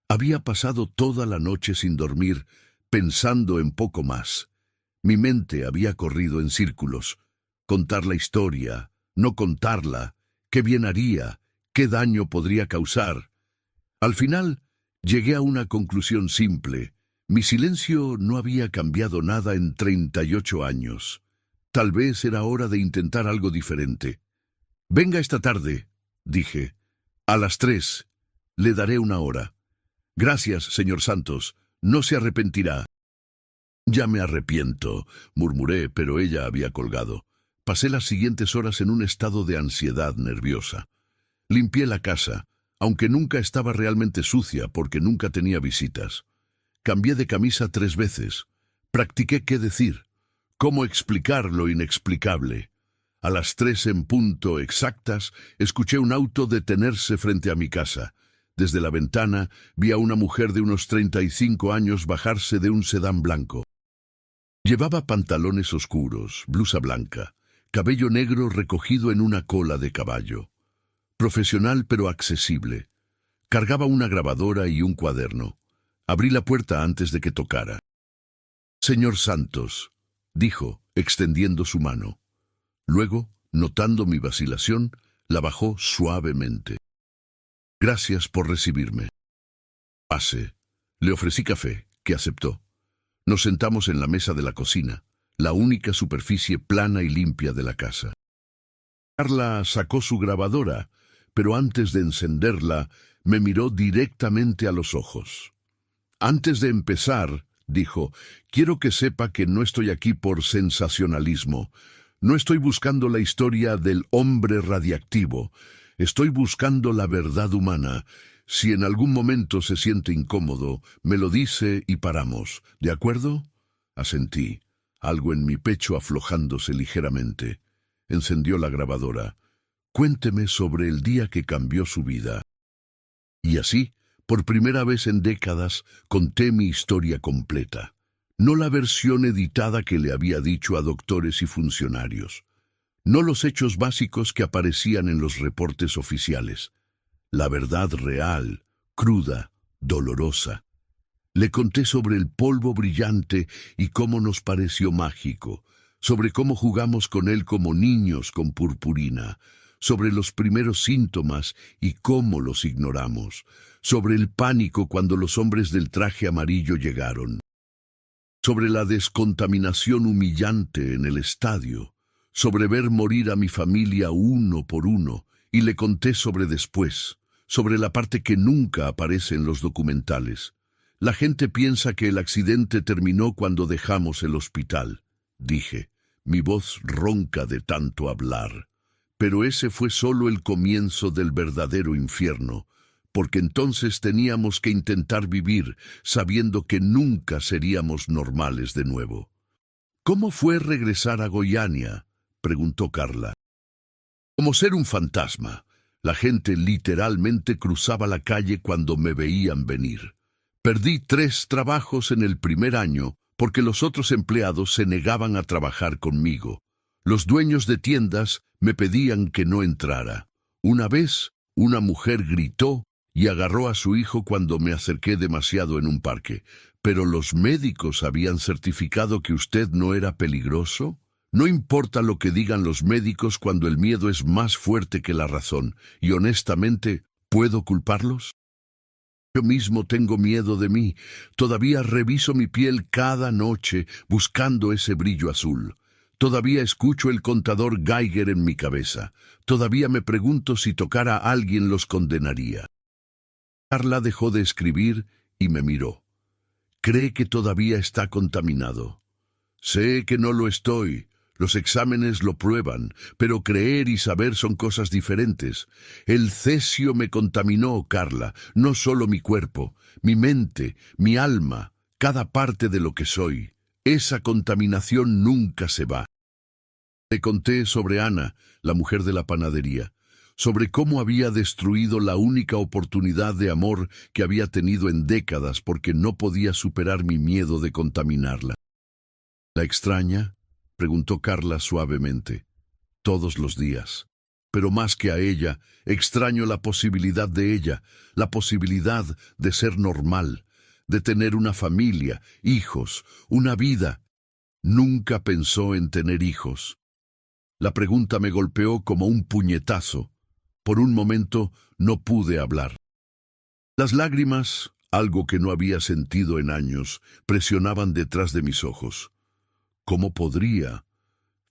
Había pasado toda la noche sin dormir, pensando en poco más. Mi mente había corrido en círculos. Contar la historia, no contarla, qué bien haría, qué daño podría causar. Al final, llegué a una conclusión simple. Mi silencio no había cambiado nada en 38 años. Tal vez era hora de intentar algo diferente. Venga esta tarde, dije. A las 3. Le daré una hora. Gracias, señor Santos. No se arrepentirá. Ya me arrepiento, murmuré, pero ella había colgado. Pasé las siguientes horas en un estado de ansiedad nerviosa. Limpié la casa, aunque nunca estaba realmente sucia porque nunca tenía visitas. Cambié de camisa 3 veces. Practiqué qué decir, cómo explicar lo inexplicable. A las 3 en punto exactas, escuché un auto detenerse frente a mi casa. Desde la ventana vi a una mujer de unos 35 años bajarse de un sedán blanco. Llevaba pantalones oscuros, blusa blanca, cabello negro recogido en una cola de caballo. Profesional pero accesible. Cargaba una grabadora y un cuaderno. Abrí la puerta antes de que tocara. «Señor Santos», dijo, extendiendo su mano. Luego, notando mi vacilación, la bajó suavemente. «Gracias por recibirme». «Pase». Le ofrecí café, que aceptó. Nos sentamos en la mesa de la cocina, la única superficie plana y limpia de la casa. Carla sacó su grabadora, pero antes de encenderla, me miró directamente a los ojos. «Antes de empezar», dijo, quiero que sepa que no estoy aquí por sensacionalismo. No estoy buscando la historia del hombre radiactivo. Estoy buscando la verdad humana. Si en algún momento se siente incómodo, me lo dice y paramos. ¿De acuerdo? Asentí, algo en mi pecho aflojándose ligeramente. Encendió la grabadora. Cuénteme sobre el día que cambió su vida. Y así, por primera vez en décadas, conté mi historia completa. No la versión editada que le había dicho a doctores y funcionarios. No los hechos básicos que aparecían en los reportes oficiales. La verdad real, cruda, dolorosa. Le conté sobre el polvo brillante y cómo nos pareció mágico, sobre cómo jugamos con él como niños con purpurina, sobre los primeros síntomas y cómo los ignoramos, sobre el pánico cuando los hombres del traje amarillo llegaron, sobre la descontaminación humillante en el estadio, sobre ver morir a mi familia uno por uno, y le conté sobre después, sobre la parte que nunca aparece en los documentales. La gente piensa que el accidente terminó cuando dejamos el hospital, dije, mi voz ronca de tanto hablar. Pero ese fue solo el comienzo del verdadero infierno, porque entonces teníamos que intentar vivir sabiendo que nunca seríamos normales de nuevo. ¿Cómo fue regresar a Goiânia?, preguntó Carla. Como ser un fantasma. La gente literalmente cruzaba la calle cuando me veían venir. Perdí 3 trabajos en el primer año porque los otros empleados se negaban a trabajar conmigo. Los dueños de tiendas me pedían que no entrara. Una vez, una mujer gritó y agarró a su hijo cuando me acerqué demasiado en un parque. ¿Pero los médicos habían certificado que usted no era peligroso? No importa lo que digan los médicos cuando el miedo es más fuerte que la razón, y honestamente, ¿puedo culparlos? Yo mismo tengo miedo de mí. Todavía reviso mi piel cada noche buscando ese brillo azul. Todavía escucho el contador Geiger en mi cabeza. Todavía me pregunto si tocar a alguien los condenaría. Carla dejó de escribir y me miró. Cree que todavía está contaminado. Sé que no lo estoy. Los exámenes lo prueban, pero creer y saber son cosas diferentes. El cesio me contaminó, Carla, no solo mi cuerpo, mi mente, mi alma, cada parte de lo que soy. Esa contaminación nunca se va. Le conté sobre Ana, la mujer de la panadería, sobre cómo había destruido la única oportunidad de amor que había tenido en décadas porque no podía superar mi miedo de contaminarla. ¿La extraña?, preguntó Carla suavemente. Todos los días. Pero más que a ella, extraño la posibilidad de ella, la posibilidad de ser normal, de tener una familia, hijos, una vida. Nunca pensó en tener hijos. La pregunta me golpeó como un puñetazo. Por un momento no pude hablar. Las lágrimas, algo que no había sentido en años, presionaban detrás de mis ojos. ¿Cómo podría?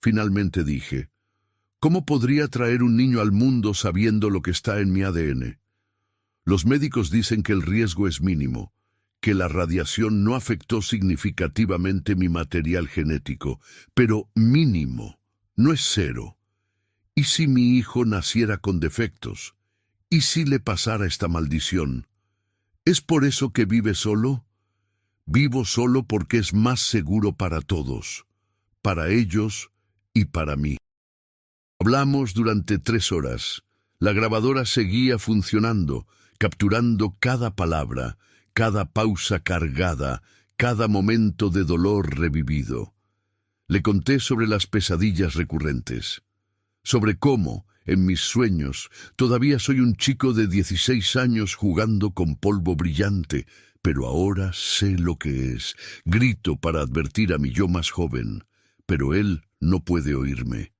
Finalmente dije, ¿cómo podría traer un niño al mundo sabiendo lo que está en mi ADN? Los médicos dicen que el riesgo es mínimo, que la radiación no afectó significativamente mi material genético, pero mínimo, no es cero. ¿Y si mi hijo naciera con defectos? ¿Y si le pasara esta maldición? ¿Es por eso que vive solo? Vivo solo porque es más seguro para todos, para ellos y para mí. Hablamos durante 3 horas. La grabadora seguía funcionando, capturando cada palabra, cada pausa cargada, cada momento de dolor revivido. Le conté sobre las pesadillas recurrentes, sobre cómo, en mis sueños, todavía soy un chico de 16 años jugando con polvo brillante, pero ahora sé lo que es. Grito para advertir a mi yo más joven, pero él no puede oírme.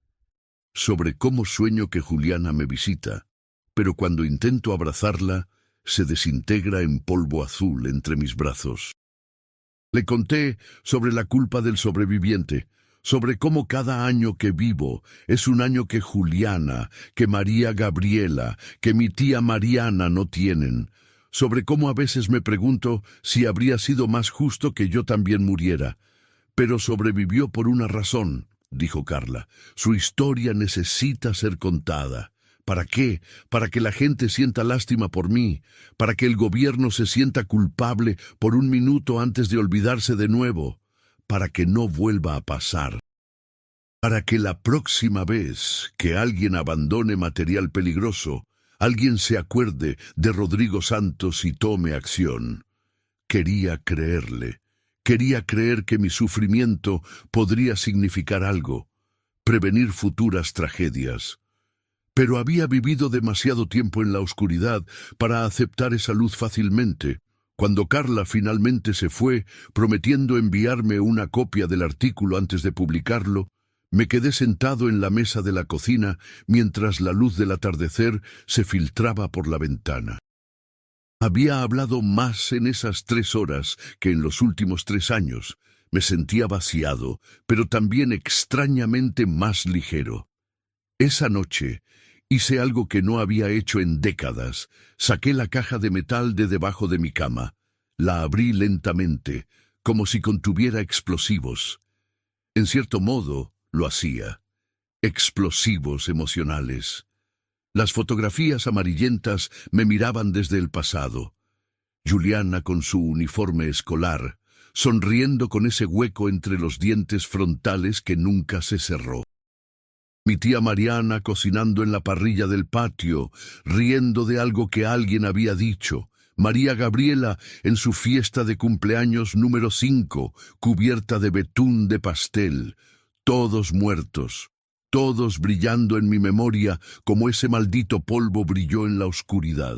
Sobre cómo sueño que Juliana me visita, pero cuando intento abrazarla, se desintegra en polvo azul entre mis brazos. Le conté sobre la culpa del sobreviviente, sobre cómo cada año que vivo es un año que Juliana, que María Gabriela, que mi tía Mariana no tienen, sobre cómo a veces me pregunto si habría sido más justo que yo también muriera. Pero sobrevivió por una razón, dijo Carla. Su historia necesita ser contada. ¿Para qué? Para que la gente sienta lástima por mí, para que el gobierno se sienta culpable por un minuto antes de olvidarse de nuevo, para que no vuelva a pasar. Para que la próxima vez que alguien abandone material peligroso, alguien se acuerde de Rodrigo Santos y tome acción. Quería creerle. Quería creer que mi sufrimiento podría significar algo, prevenir futuras tragedias. Pero había vivido demasiado tiempo en la oscuridad para aceptar esa luz fácilmente. Cuando Carla finalmente se fue, prometiendo enviarme una copia del artículo antes de publicarlo, me quedé sentado en la mesa de la cocina mientras la luz del atardecer se filtraba por la ventana. Había hablado más en esas 3 horas que en los últimos 3 años. Me sentía vaciado, pero también extrañamente más ligero. Esa noche hice algo que no había hecho en décadas. Saqué la caja de metal de debajo de mi cama. La abrí lentamente, como si contuviera explosivos. En cierto modo, lo hacía. Explosivos emocionales. Las fotografías amarillentas me miraban desde el pasado. Juliana con su uniforme escolar, sonriendo con ese hueco entre los dientes frontales que nunca se cerró. Mi tía Mariana cocinando en la parrilla del patio, riendo de algo que alguien había dicho. María Gabriela en su fiesta de cumpleaños número 5, cubierta de betún de pastel. Todos muertos. Todos brillando en mi memoria como ese maldito polvo brilló en la oscuridad.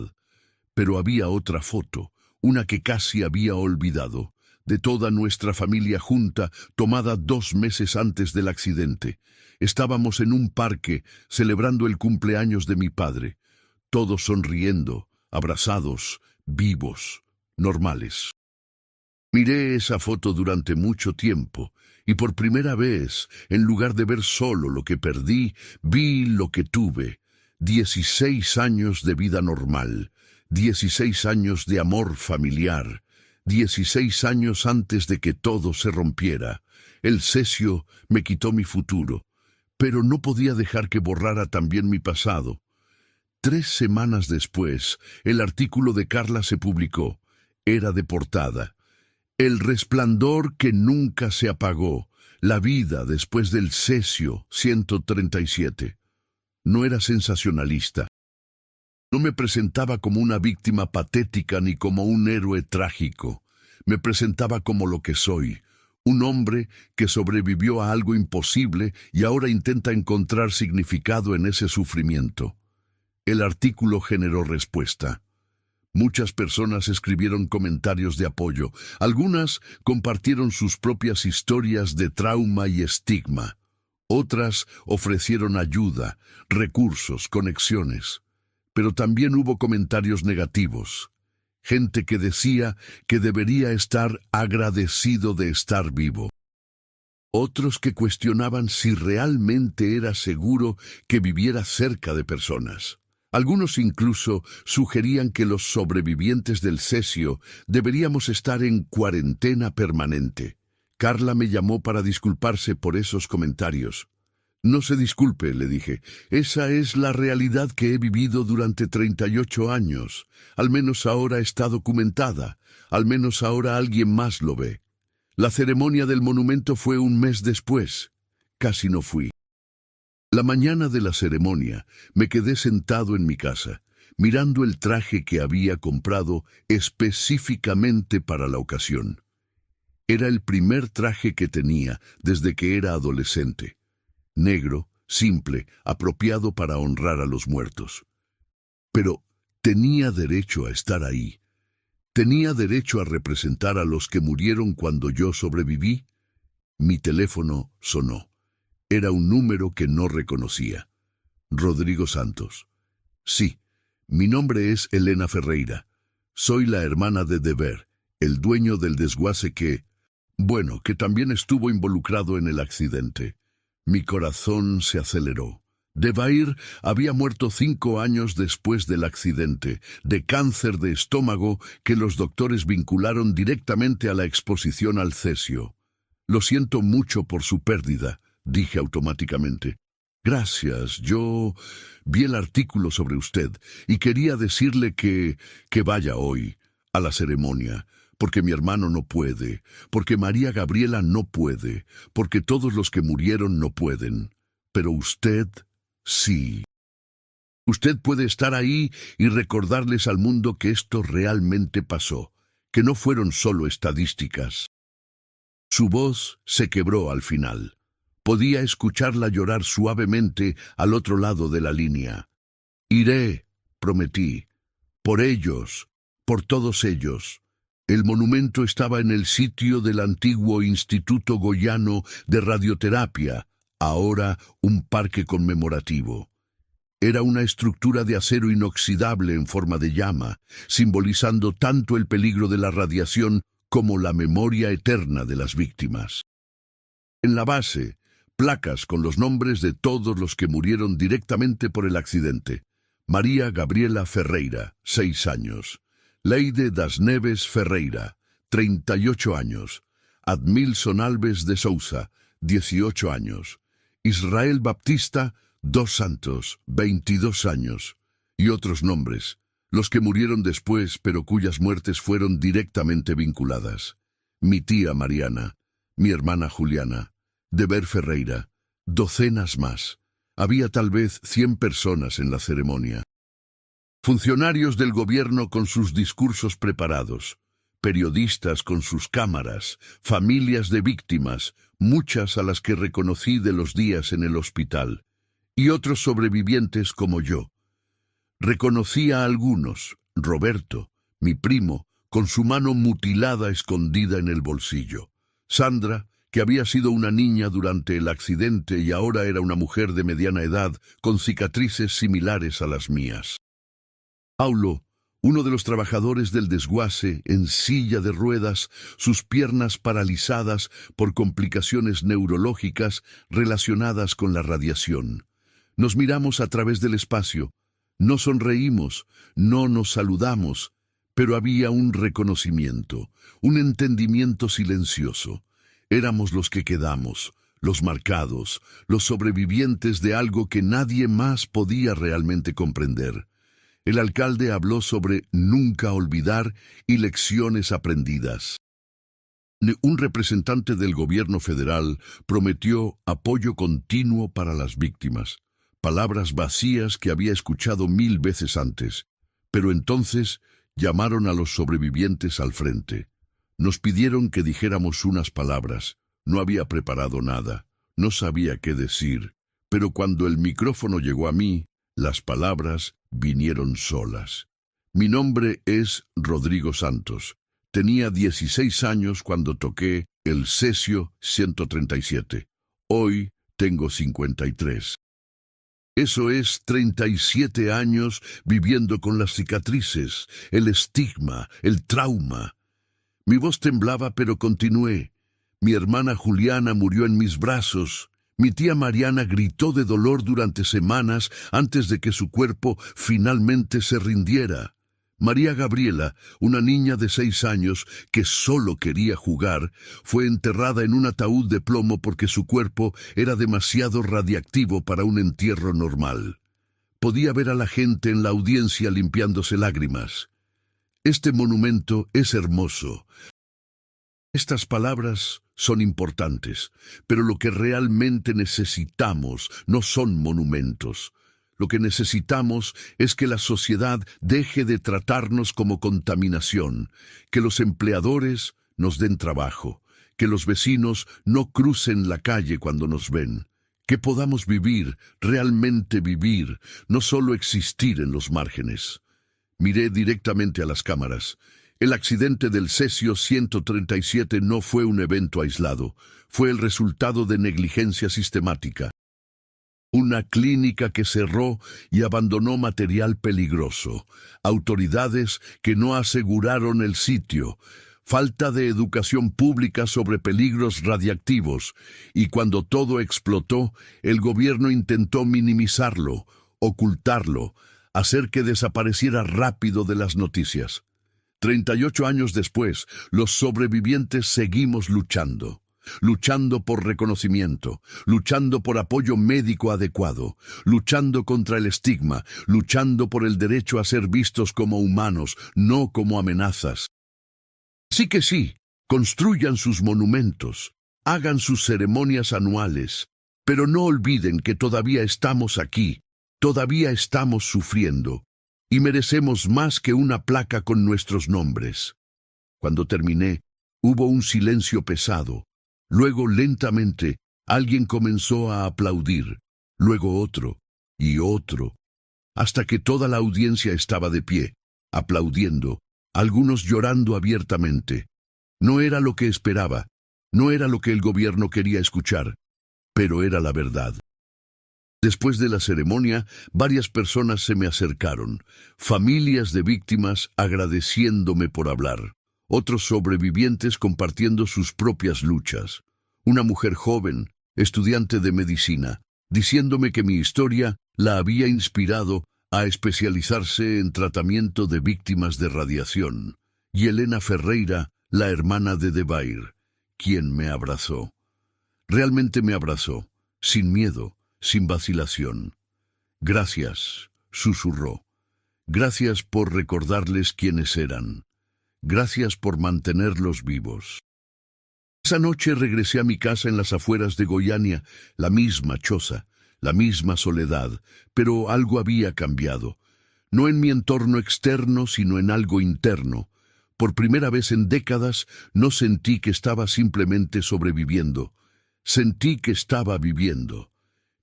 Pero había otra foto, una que casi había olvidado, de toda nuestra familia junta, tomada 2 meses antes del accidente. Estábamos en un parque, celebrando el cumpleaños de mi padre. Todos sonriendo, abrazados, vivos, normales. Miré esa foto durante mucho tiempo, y por primera vez, en lugar de ver solo lo que perdí, vi lo que tuve. 16 años de vida normal, 16 años de amor familiar, 16 años antes de que todo se rompiera. El cesio me quitó mi futuro, pero no podía dejar que borrara también mi pasado. 3 semanas después, el artículo de Carla se publicó. Era de portada. El resplandor que nunca se apagó, la vida después del cesio 137. No era sensacionalista. No me presentaba como una víctima patética ni como un héroe trágico. Me presentaba como lo que soy, un hombre que sobrevivió a algo imposible y ahora intenta encontrar significado en ese sufrimiento. El artículo generó respuesta. Muchas personas escribieron comentarios de apoyo. Algunas compartieron sus propias historias de trauma y estigma. Otras ofrecieron ayuda, recursos, conexiones. Pero también hubo comentarios negativos. Gente que decía que debería estar agradecido de estar vivo. Otros que cuestionaban si realmente era seguro que viviera cerca de personas. Algunos incluso sugerían que los sobrevivientes del cesio deberíamos estar en cuarentena permanente. Carla me llamó para disculparse por esos comentarios. No se disculpe, le dije. Esa es la realidad que he vivido durante 38 años. Al menos ahora está documentada. Al menos ahora alguien más lo ve. La ceremonia del monumento fue un mes después. Casi no fui. La mañana de la ceremonia me quedé sentado en mi casa, mirando el traje que había comprado específicamente para la ocasión. Era el primer traje que tenía desde que era adolescente. Negro, simple, apropiado para honrar a los muertos. Pero tenía derecho a estar ahí. Tenía derecho a representar a los que murieron cuando yo sobreviví. Mi teléfono sonó. Era un número que no reconocía. Rodrigo Santos. Sí, mi nombre es Elena Ferreira. Soy la hermana de Dever, el dueño del desguace que también estuvo involucrado en el accidente. Mi corazón se aceleró. Devair había muerto 5 años después del accidente, de cáncer de estómago que los doctores vincularon directamente a la exposición al cesio. Lo siento mucho por su pérdida, dije automáticamente. Gracias, yo vi el artículo sobre usted y quería decirle que vaya hoy a la ceremonia, porque mi hermano no puede, porque María Gabriela no puede, porque todos los que murieron no pueden. Pero usted, sí. Usted puede estar ahí y recordarles al mundo que esto realmente pasó, que no fueron solo estadísticas. Su voz se quebró al final. Podía escucharla llorar suavemente al otro lado de la línea. Iré, prometí, por ellos, por todos ellos. El monumento estaba en el sitio del antiguo Instituto Goyano de Radioterapia, ahora un parque conmemorativo. Era una estructura de acero inoxidable en forma de llama, simbolizando tanto el peligro de la radiación como la memoria eterna de las víctimas. En la base, placas con los nombres de todos los que murieron directamente por el accidente. María Gabriela Ferreira, 6 años. Leide das Neves Ferreira, 38 años. Admilson Alves de Sousa, 18 años. Israel Baptista dos Santos, 22 años. Y otros nombres, los que murieron después pero cuyas muertes fueron directamente vinculadas. Mi tía Mariana, mi hermana Juliana, Dever Ferreira, docenas más. Había tal vez 100 personas en la ceremonia. Funcionarios del gobierno con sus discursos preparados, periodistas con sus cámaras, familias de víctimas, muchas a las que reconocí de los días en el hospital, y otros sobrevivientes como yo. Reconocí a algunos, Roberto, mi primo, con su mano mutilada escondida en el bolsillo. Sandra, que había sido una niña durante el accidente y ahora era una mujer de mediana edad con cicatrices similares a las mías. Paulo, uno de los trabajadores del desguace, en silla de ruedas, sus piernas paralizadas por complicaciones neurológicas relacionadas con la radiación. Nos miramos a través del espacio, no sonreímos, no nos saludamos, pero había un reconocimiento, un entendimiento silencioso. Éramos los que quedamos, los marcados, los sobrevivientes de algo que nadie más podía realmente comprender. El alcalde habló sobre nunca olvidar y lecciones aprendidas. Un representante del gobierno federal prometió apoyo continuo para las víctimas, palabras vacías que había escuchado 1000 veces antes, pero entonces llamaron a los sobrevivientes al frente. Nos pidieron que dijéramos unas palabras. No había preparado nada, no sabía qué decir, pero cuando el micrófono llegó a mí, las palabras vinieron solas. Mi nombre es Rodrigo Santos. Tenía 16 años cuando toqué el cesio 137. Hoy tengo 53. Eso es 37 años viviendo con las cicatrices, el estigma, el trauma. Mi voz temblaba, pero continué. Mi hermana Juliana murió en mis brazos. Mi tía Mariana gritó de dolor durante semanas antes de que su cuerpo finalmente se rindiera. María Gabriela, una niña de 6 años que solo quería jugar, fue enterrada en un ataúd de plomo porque su cuerpo era demasiado radiactivo para un entierro normal. Podía ver a la gente en la audiencia limpiándose lágrimas. Este monumento es hermoso. Estas palabras son importantes, pero lo que realmente necesitamos no son monumentos. Lo que necesitamos es que la sociedad deje de tratarnos como contaminación, que los empleadores nos den trabajo, que los vecinos no crucen la calle cuando nos ven, que podamos vivir, realmente vivir, no solo existir en los márgenes. Miré directamente a las cámaras. El accidente del cesio 137 no fue un evento aislado, fue el resultado de negligencia sistemática. Una clínica que cerró y abandonó material peligroso, autoridades que no aseguraron el sitio, falta de educación pública sobre peligros radiactivos, y cuando todo explotó, el gobierno intentó minimizarlo, ocultarlo, hacer que desapareciera rápido de las noticias. 38 años después, los sobrevivientes seguimos luchando. Luchando por reconocimiento, luchando por apoyo médico adecuado, luchando contra el estigma, luchando por el derecho a ser vistos como humanos, no como amenazas. Así que sí, construyan sus monumentos, hagan sus ceremonias anuales, pero no olviden que todavía estamos aquí, todavía estamos sufriendo, y merecemos más que una placa con nuestros nombres. Cuando terminé, hubo un silencio pesado. Luego, lentamente, alguien comenzó a aplaudir, luego otro, y otro, hasta que toda la audiencia estaba de pie, aplaudiendo, algunos llorando abiertamente. No era lo que esperaba, no era lo que el gobierno quería escuchar, pero era la verdad. Después de la ceremonia, varias personas se me acercaron, familias de víctimas agradeciéndome por hablar. Otros sobrevivientes compartiendo sus propias luchas. Una mujer joven, estudiante de medicina, diciéndome que mi historia la había inspirado a especializarse en tratamiento de víctimas de radiación. Y Elena Ferreira, la hermana de Debair, quien me abrazó. Realmente me abrazó, sin miedo, sin vacilación. Gracias, susurró. Gracias por recordarles quiénes eran. Gracias por mantenerlos vivos. Esa noche regresé a mi casa en las afueras de Goiânia, la misma choza, la misma soledad, pero algo había cambiado. No en mi entorno externo, sino en algo interno. Por primera vez en décadas, no sentí que estaba simplemente sobreviviendo. Sentí que estaba viviendo.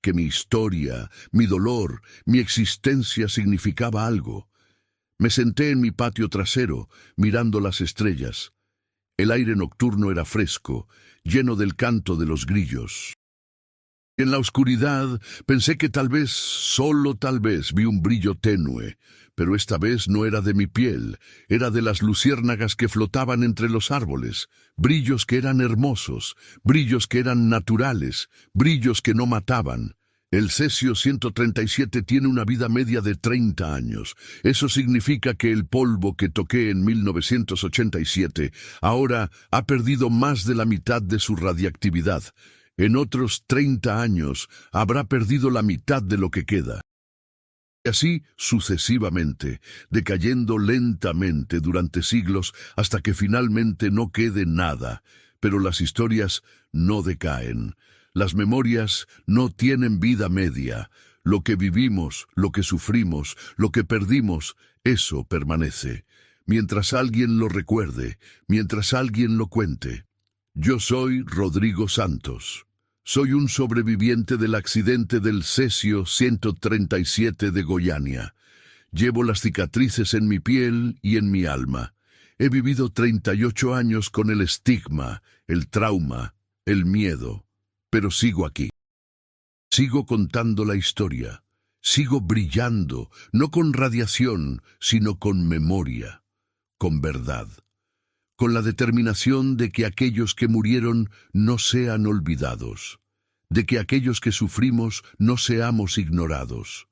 Que mi historia, mi dolor, mi existencia significaba algo. Me senté en mi patio trasero, mirando las estrellas. El aire nocturno era fresco, lleno del canto de los grillos. En la oscuridad pensé que tal vez, solo tal vez, vi un brillo tenue, pero esta vez no era de mi piel, era de las luciérnagas que flotaban entre los árboles, brillos que eran hermosos, brillos que eran naturales, brillos que no mataban. El cesio 137 tiene una vida media de 30 años. Eso significa que el polvo que toqué en 1987 ahora ha perdido más de la mitad de su radiactividad. En otros 30 años habrá perdido la mitad de lo que queda. Y así sucesivamente, decayendo lentamente durante siglos hasta que finalmente no quede nada. Pero las historias no decaen. Las memorias no tienen vida media. Lo que vivimos, lo que sufrimos, lo que perdimos, eso permanece. Mientras alguien lo recuerde, mientras alguien lo cuente. Yo soy Rodrigo Santos. Soy un sobreviviente del accidente del cesio 137 de Goiânia. Llevo las cicatrices en mi piel y en mi alma. He vivido 38 años con el estigma, el trauma, el miedo. Pero sigo aquí. Sigo contando la historia. Sigo brillando, no con radiación, sino con memoria, con verdad. Con la determinación de que aquellos que murieron no sean olvidados. De que aquellos que sufrimos no seamos ignorados.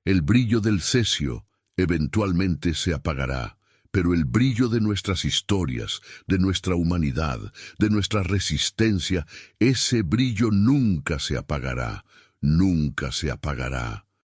El brillo del cesio eventualmente se apagará. Pero el brillo de nuestras historias, de nuestra humanidad, de nuestra resistencia, ese brillo nunca se apagará, nunca se apagará.